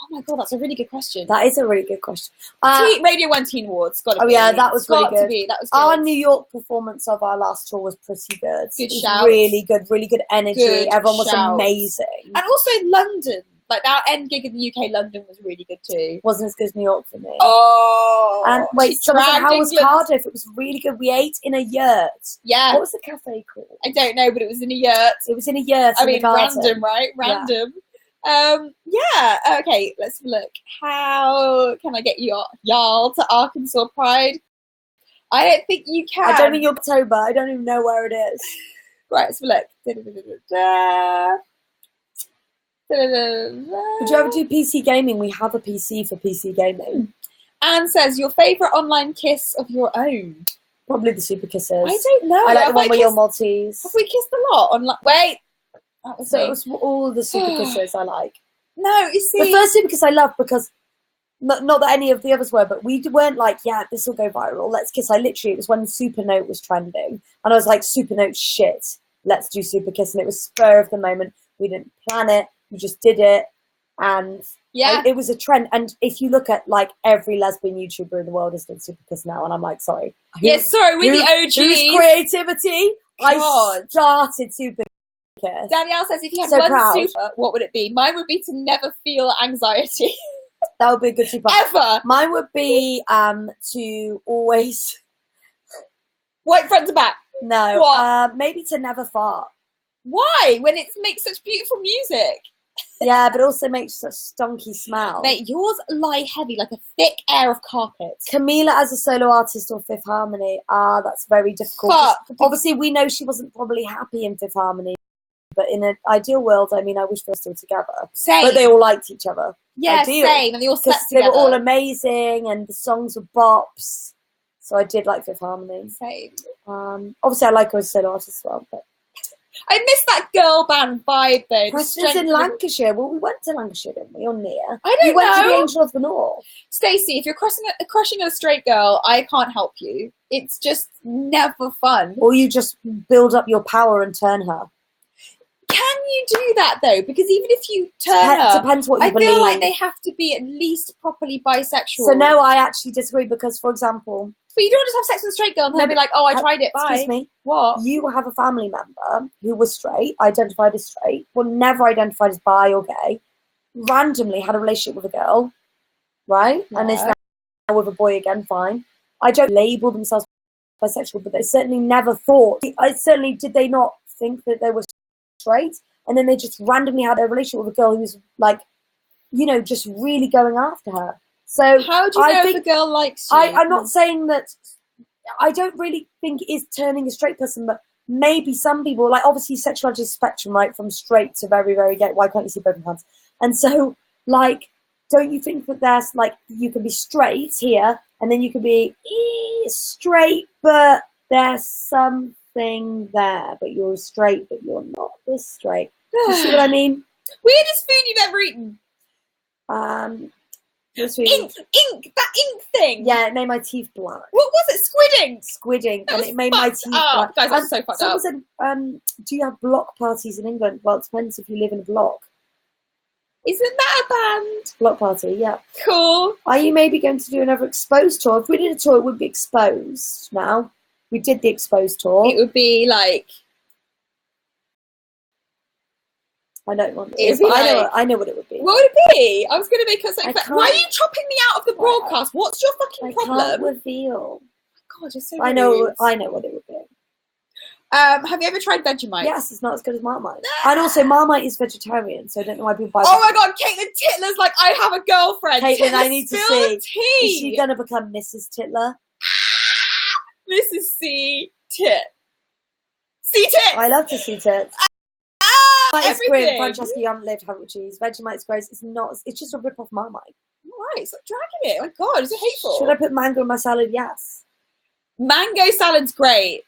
Oh my god, that's a really good question. That is a really good question. Radio 1 Teen Awards. Got to be. Yeah, that was really good. That was good. Our New York performance of our last tour was pretty good. Good shout. Really good energy. Good Everyone was shout. amazing. And also London. Like our end gig in the UK, London was really good too. Wasn't as good as New York for me. Oh. And wait, how was Cardiff? It was really good. We ate in a yurt. Yeah. What was the cafe called? I don't know, but it was in a yurt. It was in a yurt. I mean, random, right? Random. Yeah. Okay, let's have a look. How can I get y'all to Arkansas Pride? I don't think you can. I don't think October. I don't even know where it is. Right, let's have a look. Would you ever do PC gaming? We have a PC for PC gaming. Anne says, your favourite online kiss of your own? Probably the Super Kisses. I don't know. I like the one with your Maltese. Have we kissed a lot? Wait. It was all the Super Kisses I like. No, you see. The first Super Kiss I loved because, not that any of the others were, but we weren't like, yeah, this will go viral. Let's kiss. It was when Super Note was trending. And I was like, Super Note shit. Let's do Super Kiss. And it was spur of the moment. We didn't plan it. We just did it, and it was a trend. And if you look at like every lesbian YouTuber in the world has done Super Kiss now, and I'm like, sorry. Yes, sorry, with the OGs. Whose creativity? I started Super Kiss. Danielle says, if you had one super, what would it be? Mine would be to never feel anxiety. That would be a good super. Ever. Mine would be to always white front to back. No. What? Maybe to never fart. Why? When it makes such beautiful music. Yeah, but also makes such stonky smell. Mate, yours lie heavy like a thick air of carpet. Camila as a solo artist or Fifth Harmony. That's very difficult. Obviously, we know she wasn't probably happy in Fifth Harmony. But in an ideal world, I mean, I wish they were still together. Same. But they all liked each other. Yeah, same. And they all slept together. They were all amazing and the songs were bops. So I did like Fifth Harmony. Same. Obviously, I like her as a solo artist as well. But I miss that girl band vibe though. Preston's in Lancashire. Well, we went to Lancashire, didn't we? Or near? I don't know. We went to the Angel of the North. Stacey, if you're crushing a straight girl, I can't help you. It's just never fun. Or you just build up your power and turn her. Can you do that though? Because even if you turn her, depends what you believe. I feel like they have to be at least properly bisexual. So no, I actually disagree because, for example, but you don't just have sex with a straight girl and they'll be like, "Oh, I tried it." Bye. Excuse me. What? You have a family member who was straight, identified as straight, well, never identified as bi or gay, randomly had a relationship with a girl, right? Yeah. And is now with a boy again. Fine. I don't label themselves bisexual, but they certainly never thought. Did they not think that they were straight, and then they just randomly had a relationship with a girl who was like, just really going after her. So how do you know if a girl likes you? I'm not saying that. I don't really think it is turning a straight person, but maybe some people, like obviously sexuality is a spectrum, right, from straight to very, very gay. Why can't you see both hands? And so, like, don't you think that there's like you can be straight here, and then you can be straight, but there's something there, but you're straight, but you're not this straight. You see what I mean? Weirdest food you've ever eaten? Ink, that ink thing. Yeah, it made my teeth black. What was it? Squidding, and it made my teeth black. Guys, that's so fucked up. Someone said, do you have block parties in England? Well, it depends if you live in a block. Isn't that a band? Block party, yeah. Cool. Are you maybe going to do another Exposed tour? If we did a tour, it would be Exposed now. We did the Exposed tour. It would be like... I don't want it. I know what it would be. What would it be? I was going to make us like, why are you chopping me out of the broadcast? What's your fucking problem? I can't reveal. Oh God, you're so I know what it would be. Have you ever tried Vegemite? Yes, it's not as good as Marmite. And also, Marmite is vegetarian, so I don't know why people buy. Oh my God, Caitlin Titler's like, I have a girlfriend. Caitlin, I need to see. Tea. Is she going to become Mrs. Titler? Mrs. C. tit. See tits. I love to see tits. It's great. Francesca, you haven't lived, haven't you? Vegemite's gross. It's not. It's just a rip off Marmite. Right, stop dragging it. Oh my God, is it hateful? Should I put mango in my salad? Yes. Mango salad's great.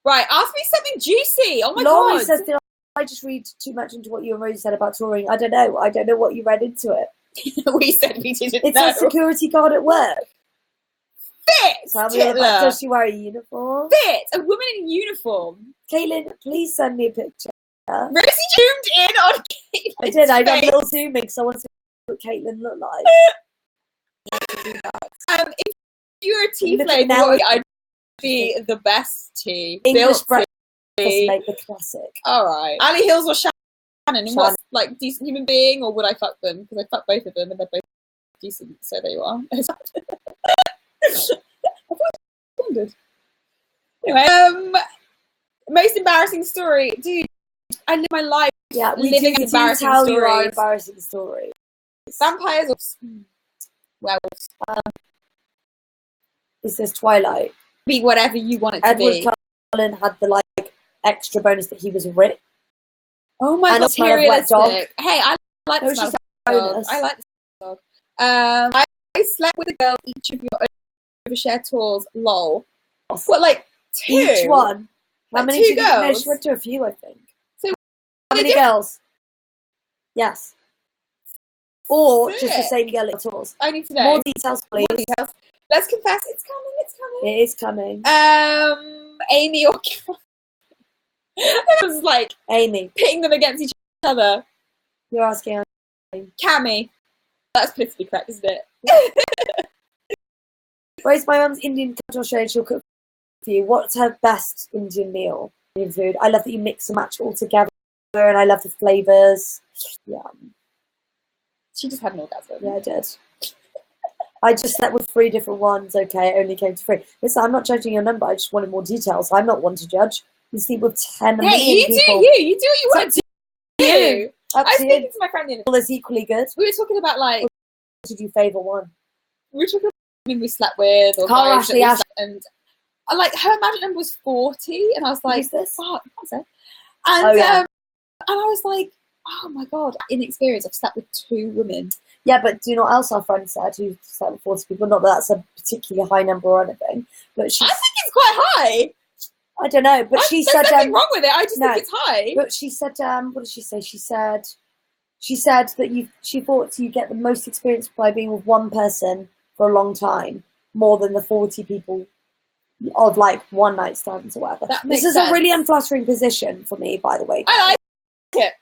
Right, ask me something juicy. Oh my Laurie God. says, did I just read too much into what you and Rosie said about touring? I don't know. I don't know what you read into it. We said we didn't It's know. a security guard at work. Fit. Tell me all about, does she wear a uniform? Fit. A woman in uniform. Caitlin, please send me a picture. Rosie zoomed in on Caitlin. I did. I did a little zooming because I wanted to see what Caitlin looked like. If you were a tea flame, I'd be the best tea. English breakfast tea. make the classic. All right. Ali Hills or Shannon? What's like decent human being, or would I fuck them? Because I fuck both of them, and they're both decent. So there you are. Anyway, most embarrassing story, dude. I live my life. Yeah, we living do embarrassing tell stories. you our embarrassing stories. Vampires or werewolves. It says Twilight. Be whatever you want it to Edward be. Cullen had the like extra bonus that he was rich. Oh my And God, the smell of wet dog. materialistic. Hey, I like the No, smell she's of a dog. bonus. I like the smell of dog. I slept with a girl each of your overshare tours. Lol. What, like two? Each one. How Like many two did you know? girls? She went to a few, I think. So how many girls? Yes. Or just the Sick. same girl at tours. I need to know. More details, please. More details. Let's confess, it's coming. It's coming. It is coming. Amy or I was like Amy. pitting them against each other. You're asking. Cammy. That's politically correct, isn't it? Where's my mum's Indian cultural show and she'll cook for you? What's her best Indian meal? Indian food. I love that you mix and match it all together, and I love the flavours. Yeah. She just had an orgasm. Yeah, I did. I just slept with 3 different ones. Okay, it only came to 3. Listen, I'm not judging your number. I just wanted more details. I'm not one to judge. You sleep with 10 Hey, million people. you do what you want to do. Up I was to you. speaking to my friend the other day. All is equally good. We were talking about like Did you favour one? we were talking about women we slept with or Carl guys that Ashley we Ash- slept, and I like her magic number was 40, and I was like, Who's this? fuck, what's it? And Oh, yeah. and I was like, oh my God, in experience I've slept with 2 women. Yeah, but do you know what else our friend said? Who slept with 40 people? Not that that's a particularly high number or anything, but she. I think it's quite high. I don't know, but she said. There's nothing wrong with it. I just no. think it's high. But she said, what did she say? She said that she thought you get the most experience by being with one person for a long time, more than the 40 people of like one night stands or whatever. This is a really unflattering position for me, by the way. I like it.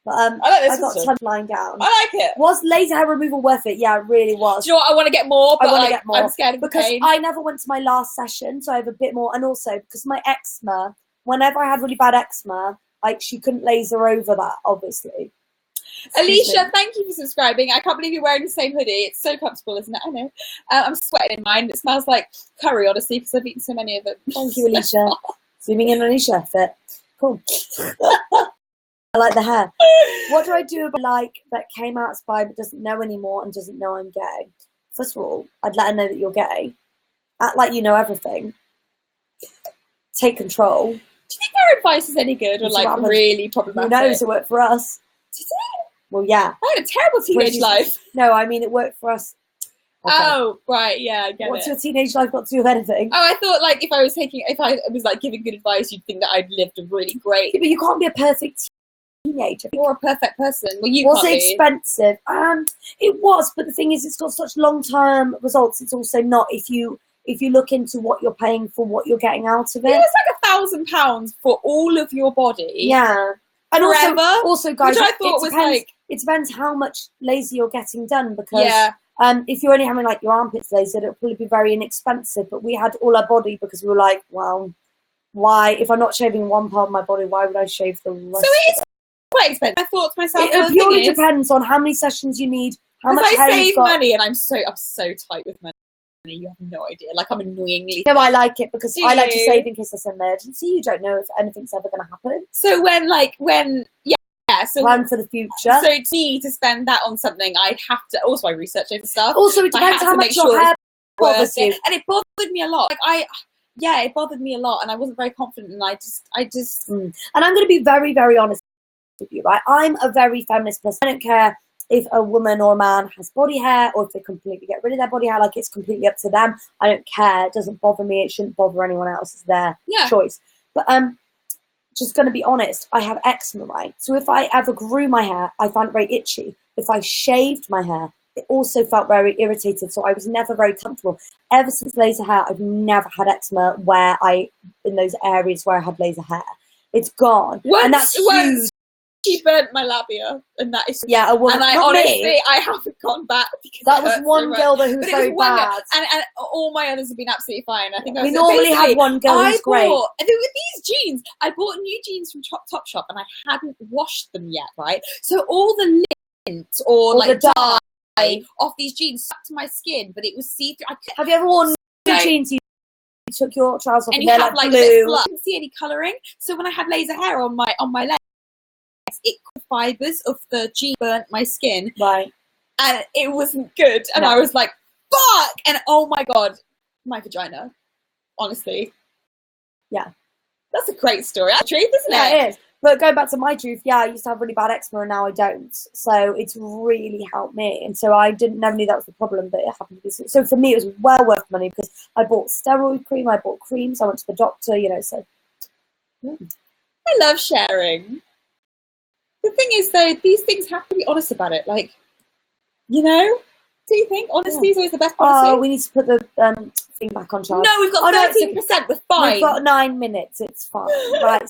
But I like this I got position. 10 lying down. I like it. Was laser hair removal worth it? Yeah, it really was. Do you know what? I want to get more, but I wanna like, get more. I'm scared of the Because pain. I never went to my last session, so I have a bit more. And also because my eczema, whenever I had really bad eczema, like she couldn't laser over that, obviously. Alicia, thank you for subscribing. I can't believe you're wearing the same hoodie. It's so comfortable, isn't it? I know. I'm sweating in mine. It smells like curry, honestly, because I've eaten so many of them. Thank you, Alicia. Zooming in on Alicia fit. Cool. I like the hair. What do I do about like that came out as bi but doesn't know anymore and doesn't know I'm gay? First of all, I'd let her know that you're gay. Act like you know everything. Take control. Do you think our advice is any good or It's like rather- really problematic? Who knows? It worked for us. Did it? Well, yeah. I had a terrible teenage life. No, I mean it worked for us. Okay. Oh, right, yeah, I get What's it. your teenage life got to do with anything? Oh, I thought like if I was like giving good advice, you'd think that I'd lived a really great Yeah, but you can't be a perfect teenager. or a perfect person. Well, you Was can't it be. expensive? It was, but the thing is, it's got such long-term results. It's also not if you look into what you're paying for, what you're getting out of it. Yeah, it's like £1,000 for all of your body. Yeah, and Forever? also, guys, Which I thought was like, it depends how much laser you're getting done because yeah. if you're only having like your armpits lasered, it'll probably be very inexpensive. But we had all our body because we were like, well, why? If I'm not shaving one part of my body, why would I shave the rest? So it is quite expensive. I thought to myself, It purely depends on how many sessions you need, how much I hair save you've got. money, and I'm so tight with money. You have no idea. Like I'm annoyingly. No, I like it because Do I like to you? save in case there's an emergency. You don't know if anything's ever going to happen. So yeah. So Plan for the future. So to me, to spend that on something, I'd have to also I research over stuff. Also, it I depends had how to much make your sure hair worth bothers you. it. And it bothered me a lot. Like yeah, it bothered me a lot, and I wasn't very confident, and I just. And I'm going to be very, very honest with you, right? I'm a very feminist person. I don't care if a woman or a man has body hair, or if they completely get rid of their body hair. Like, it's completely up to them. I don't care. It doesn't bother me. It shouldn't bother anyone else. It's their choice. But just going to be honest, I have eczema, right? So if I ever grew my hair, I found it very itchy. If I shaved my hair, it also felt very irritated. So I was never very comfortable. Ever since laser hair, I've never had eczema in those areas where I had laser hair. It's gone. And that's huge. She burnt my labia, and that is a woman. And I honestly, I haven't gone back because that was one girl that was very bad, and all my others have been absolutely fine. I think we normally had one girl who's great. With these jeans, I bought new jeans from Topshop, and I hadn't washed them yet, right? So all the lint or like the dye off these jeans stuck to my skin, but it was see-through. Have you ever worn new jeans? You took your trousers off and and you they're have like blue. blue. I didn't see any colouring. So when I had laser hair on my legs, it fibers of the jean burnt my skin, right? And it wasn't good. And I was like, "Fuck!" And oh my god, my vagina. Honestly, that's a great story. That's truth, isn't it? Yeah, it is. But going back to my truth, I used to have really bad eczema, and now I don't. So it's really helped me. And so I never knew that was the problem, but it happened to be. So for me, it was well worth money because I bought steroid cream, I bought creams, I went to the doctor. So I love sharing. The thing is, though, these things have to be honest about it. Like, do you think honesty is always the best policy? Oh, we need to put the thing back on charge. No, we've got 13%. We're fine. We've got 9 minutes. It's fine. Right.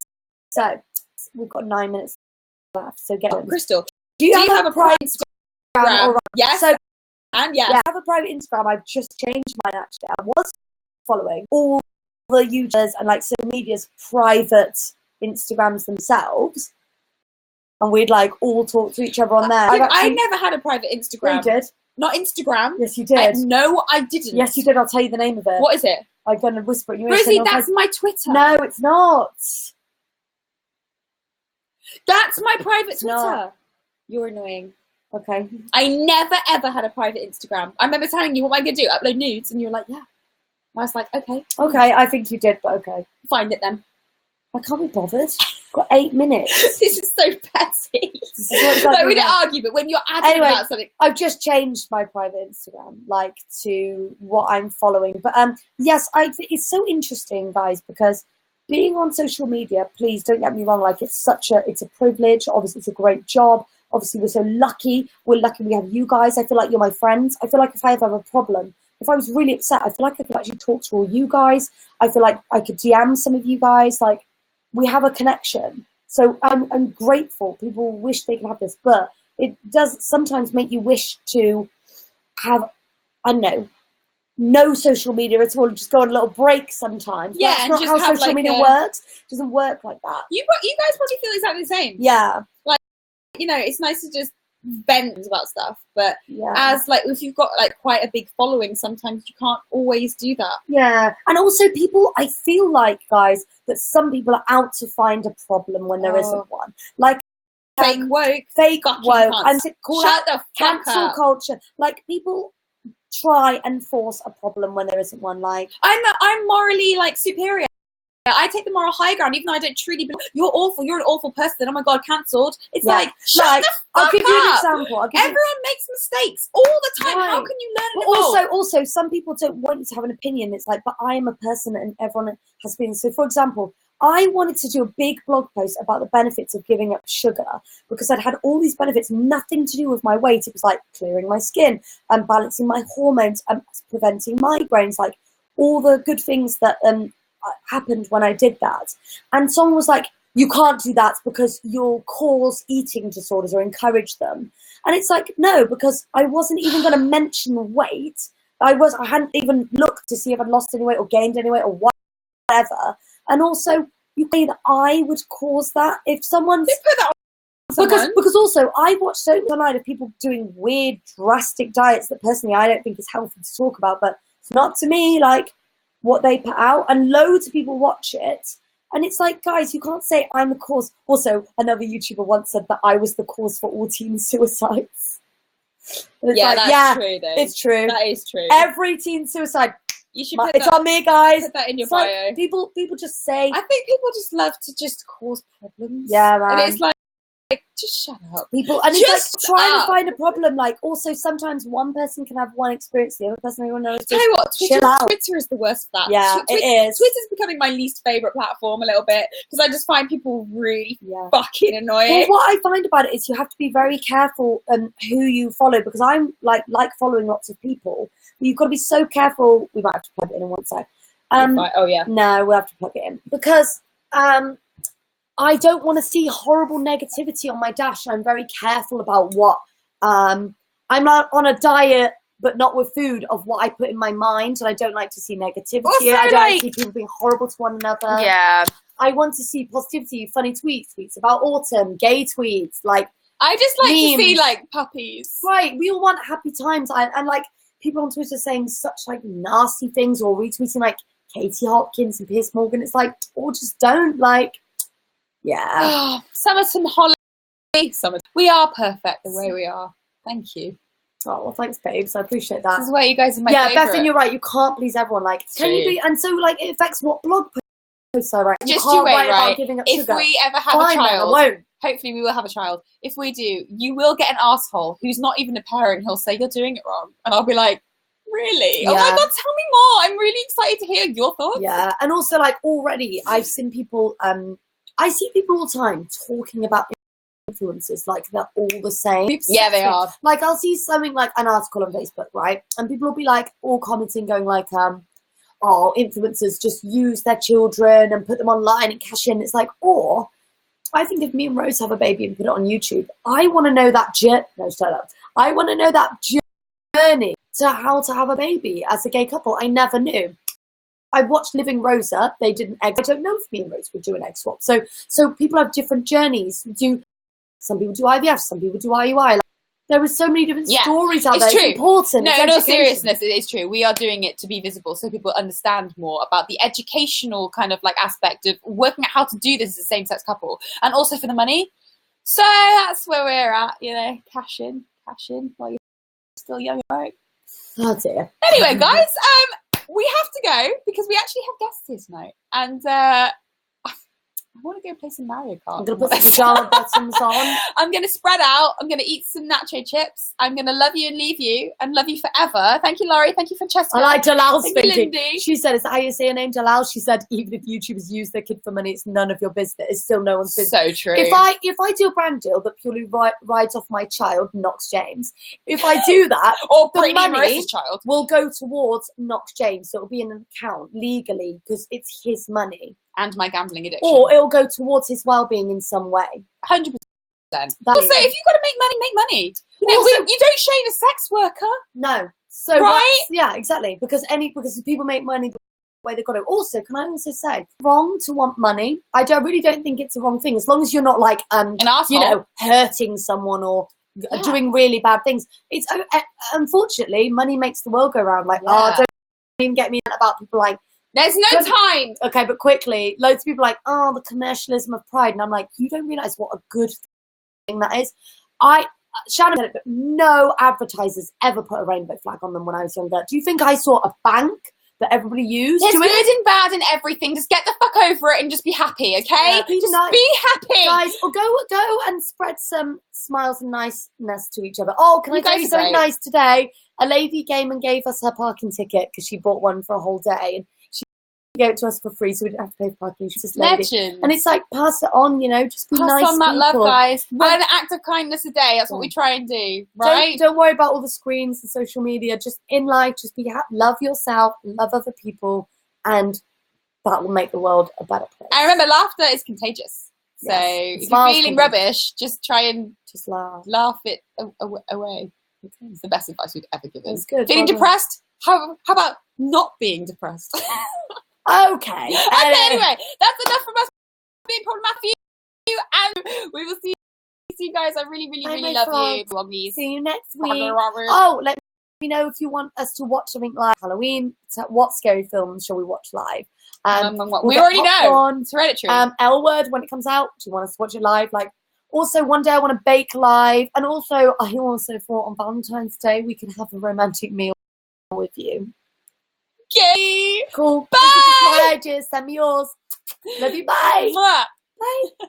So we've got 9 minutes left. So get on. Crystal, do you have a private Instagram? Yes. So, and yes. I have a private Instagram. I've just changed mine, actually. I was following all the YouTubers and like social media's private Instagrams themselves. And we'd like all talk to each other on there. I never had a private Instagram. You did? Not Instagram. Yes, you did. No, I didn't. Yes, you did. I'll tell you the name of it. What is it? I'm going to whisper it. Rosie, that's my Twitter. No, it's not. That's my private Twitter. Not. You're annoying. Okay. I never ever had a private Instagram. I remember telling you, what am I going to do? Upload nudes? And you were like, yeah. I was like, okay. Okay, I think you did, but okay. Find it then. I can't be bothered. Got 8 minutes. This is so petty. Like, we didn't argue, but when you're adamant about something. I've just changed my private Instagram, like, to what I'm following. But yes, it's so interesting, guys, because being on social media, please don't get me wrong, like, it's a privilege. Obviously, it's a great job. Obviously, we're so lucky. We're lucky we have you guys. I feel like you're my friends. I feel like if I ever have a problem, if I was really upset, I feel like I could actually talk to all you guys. I feel like I could DM some of you guys, like, we have a connection. So I'm grateful. People wish they could have this, but it does sometimes make you wish to have, I don't know, no social media at all. Just go on a little break sometimes. Yeah, that's not just how social like media works. It doesn't work like that. You guys probably feel exactly the same. Yeah. Like, it's nice to just vent about stuff, but as like if you've got like quite a big following, sometimes you can't always do that. Yeah, and also people, I feel like, guys, that some people are out to find a problem when there isn't one. Like fake woke, and shut the fuck cancel up. culture. Like people try and force a problem when there isn't one. Like I'm morally like superior. I take the moral high ground, even though I don't truly believe you're awful. You're an awful person. Oh my god, cancelled. It's like shut the fuck I'll give up. You an example. Everyone makes mistakes all the time. Right. How can you learn and evolve? Also, some people don't want you to have an opinion. It's like, but I am a person, and everyone has opinions. So, for example, I wanted to do a big blog post about the benefits of giving up sugar because I'd had all these benefits, nothing to do with my weight. It was like clearing my skin and balancing my hormones and preventing migraines, like all the good things that happened when I did that. And someone was like, you can't do that because you'll cause eating disorders or encourage them. And it's like, no, because I wasn't even going to mention weight. I hadn't even looked to see if I'd lost any weight or gained any weight or whatever. And also, you say that I would cause that if someone's... Because also, I watched so much online of people doing weird, drastic diets that personally I don't think is healthy to talk about, but it's not to me, like, what they put out, and loads of people watch it, and it's like, guys, you can't say I'm the cause. Also, another YouTuber once said that I was the cause for all teen suicides. Yeah, like, that's true though. It's true. That is true. Every teen suicide, You should It's on me, guys. put that in your It's bio. like people just say. I think people just love to just cause problems. Yeah, man. And it's like just shut up. People, and Just it's like trying up. to find a problem. Like, also sometimes one person can have one experience, the other person everyone knows. Tell you what, chill out. Twitter is the worst for that. Yeah, it is. Twitter's becoming my least favourite platform a little bit because I just find people really Yeah. fucking annoying. Well, what I find about it is you have to be very careful who you follow, because I'm like following lots of people. But you've got to be so careful. We might have to plug it in on one side. Oh yeah. No, we'll have to plug it in because I don't want to see horrible negativity on my dash. I'm very careful about what I'm not on a diet, but not with food, of what I put in my mind, and I don't like to see negativity. Also, I don't like like to see people being horrible to one another. Yeah. I want to see positivity, funny tweets about autumn, gay tweets, like I just like memes. to see like puppies. Right, we all want happy times, and like people on Twitter saying such like nasty things or retweeting like Katie Hopkins and Piers Morgan. It's like, or just don't like. Yeah. Some holiday. We are perfect the way we are. Thank you. Oh, well, thanks, babes. I appreciate that. This is why you guys are my yeah, favourite. Bethan, you're right. You can't please everyone. Like, can you be? And so, like, it affects what blog posts I write. Just you can't you wait, write right? about giving up If sugar. we ever have Fine, a then, child, I won't. hopefully we will have a child. If we do, you will get an asshole who's not even a parent. He'll say, you're doing it wrong. And I'll be like, really? Yeah. Oh my God, tell me more. I'm really excited to hear your thoughts. Yeah, and also, like, already I've seen people, I see people all the time talking about influencers like they're all the same. Yeah, they are. Like, I'll see something like an article on Facebook, right? And people will be like all commenting, going like, oh, influencers just use their children and put them online and cash in. It's like, or I think if me and Rose have a baby and put it on YouTube, I want to know that I want to know that journey to how to have a baby as a gay couple. I never knew. I watched Living Rosa. They did an egg. I don't know if me and Rose would do an egg swap. So people have different journeys. Some people do IVF. Some people do IUI. Like, there are so many different stories out there. True. It's important. No, it's in all education. seriousness, it is true. We are doing it to be visible so people understand more about the educational kind of like aspect of working out how to do this as a same-sex couple, and also for the money. So that's where we're at, you know, cash in while you're still young, right? Oh dear. Anyway, guys, we have to go because we actually have guests here tonight, and I want to go play some Mario Kart. I'm going to put some jar bottoms on. I'm going to spread out. I'm going to eat some nacho chips. I'm going to love you and leave you and love you forever. Thank you, Laurie. Thank you, Francesca. I like Dalal's Thank you, thinking. Lindy. She said, is that how you say your name, Dalal? She said, even if YouTubers use their kid for money, it's none of your business. It's still no one's business. So true. If I do a brand deal that purely rides off my child, Knox James, if I do that, or the Brittany money Marissa's child will go towards Knox James. So it'll be in an account legally because it's his money. and my gambling addiction. Or it'll go towards his well-being in some way. 100%. Also, if you've got to make money, make money. You know, Also- you don't shame a sex worker. No. So Right? yeah, exactly. Because people make money the way they've got to. Also, can I also say, wrong to want money? Really don't think it's a wrong thing, as long as you're not like An arsehole. hurting someone or doing really bad things. It's unfortunately, money makes the world go round. Like, don't even get me about people like. There's no time. Okay, but quickly, loads of people are like, oh, the commercialism of pride, and I'm like, you don't realise what a good thing that is. Shannon said it, but no advertisers ever put a rainbow flag on them when I was younger. Do you think I saw a bank that everybody used? There's to good it? and bad in everything. Just get the fuck over it and just be happy, okay? Yeah, be just nice. be happy. Guys, or go and spread some smiles and niceness to each other. Oh, can I tell you something nice today? A lady came and gave us her parking ticket because she bought one for a whole day, and she gave it to us for free, so we didn't have to pay for parking. She's just Legend. and it's like, pass it on, just be Pass nice. on that people. love, guys. One act of kindness a day. That's what we try and do, right? Don't worry about all the screens and social media. Just in life, just be happy, love yourself, love other people, and that will make the world a better place. And remember, laughter is contagious. So Yes. if you're feeling rubbish, just try and just laugh. laugh it away. It's the best advice we've ever given. It's good. Feeling Well done. depressed? How about not being depressed? Okay. Anyway, that's enough from us being problematic for you, and we will see you guys. I really, really, Bye, really my love you. frogs. Bloggies. See you next week. Oh, Oh, let me know if you want us to watch something live. Halloween. What scary films shall we watch live? we already know. It's hereditary. L Word, when it comes out, do you want us to watch it live? Like, also one day I want to bake live, and also I also thought on Valentine's Day we could have a romantic meal with you. Okay. Cool. Bye. Just send me yours. Love you. Bye. Mwah. Bye.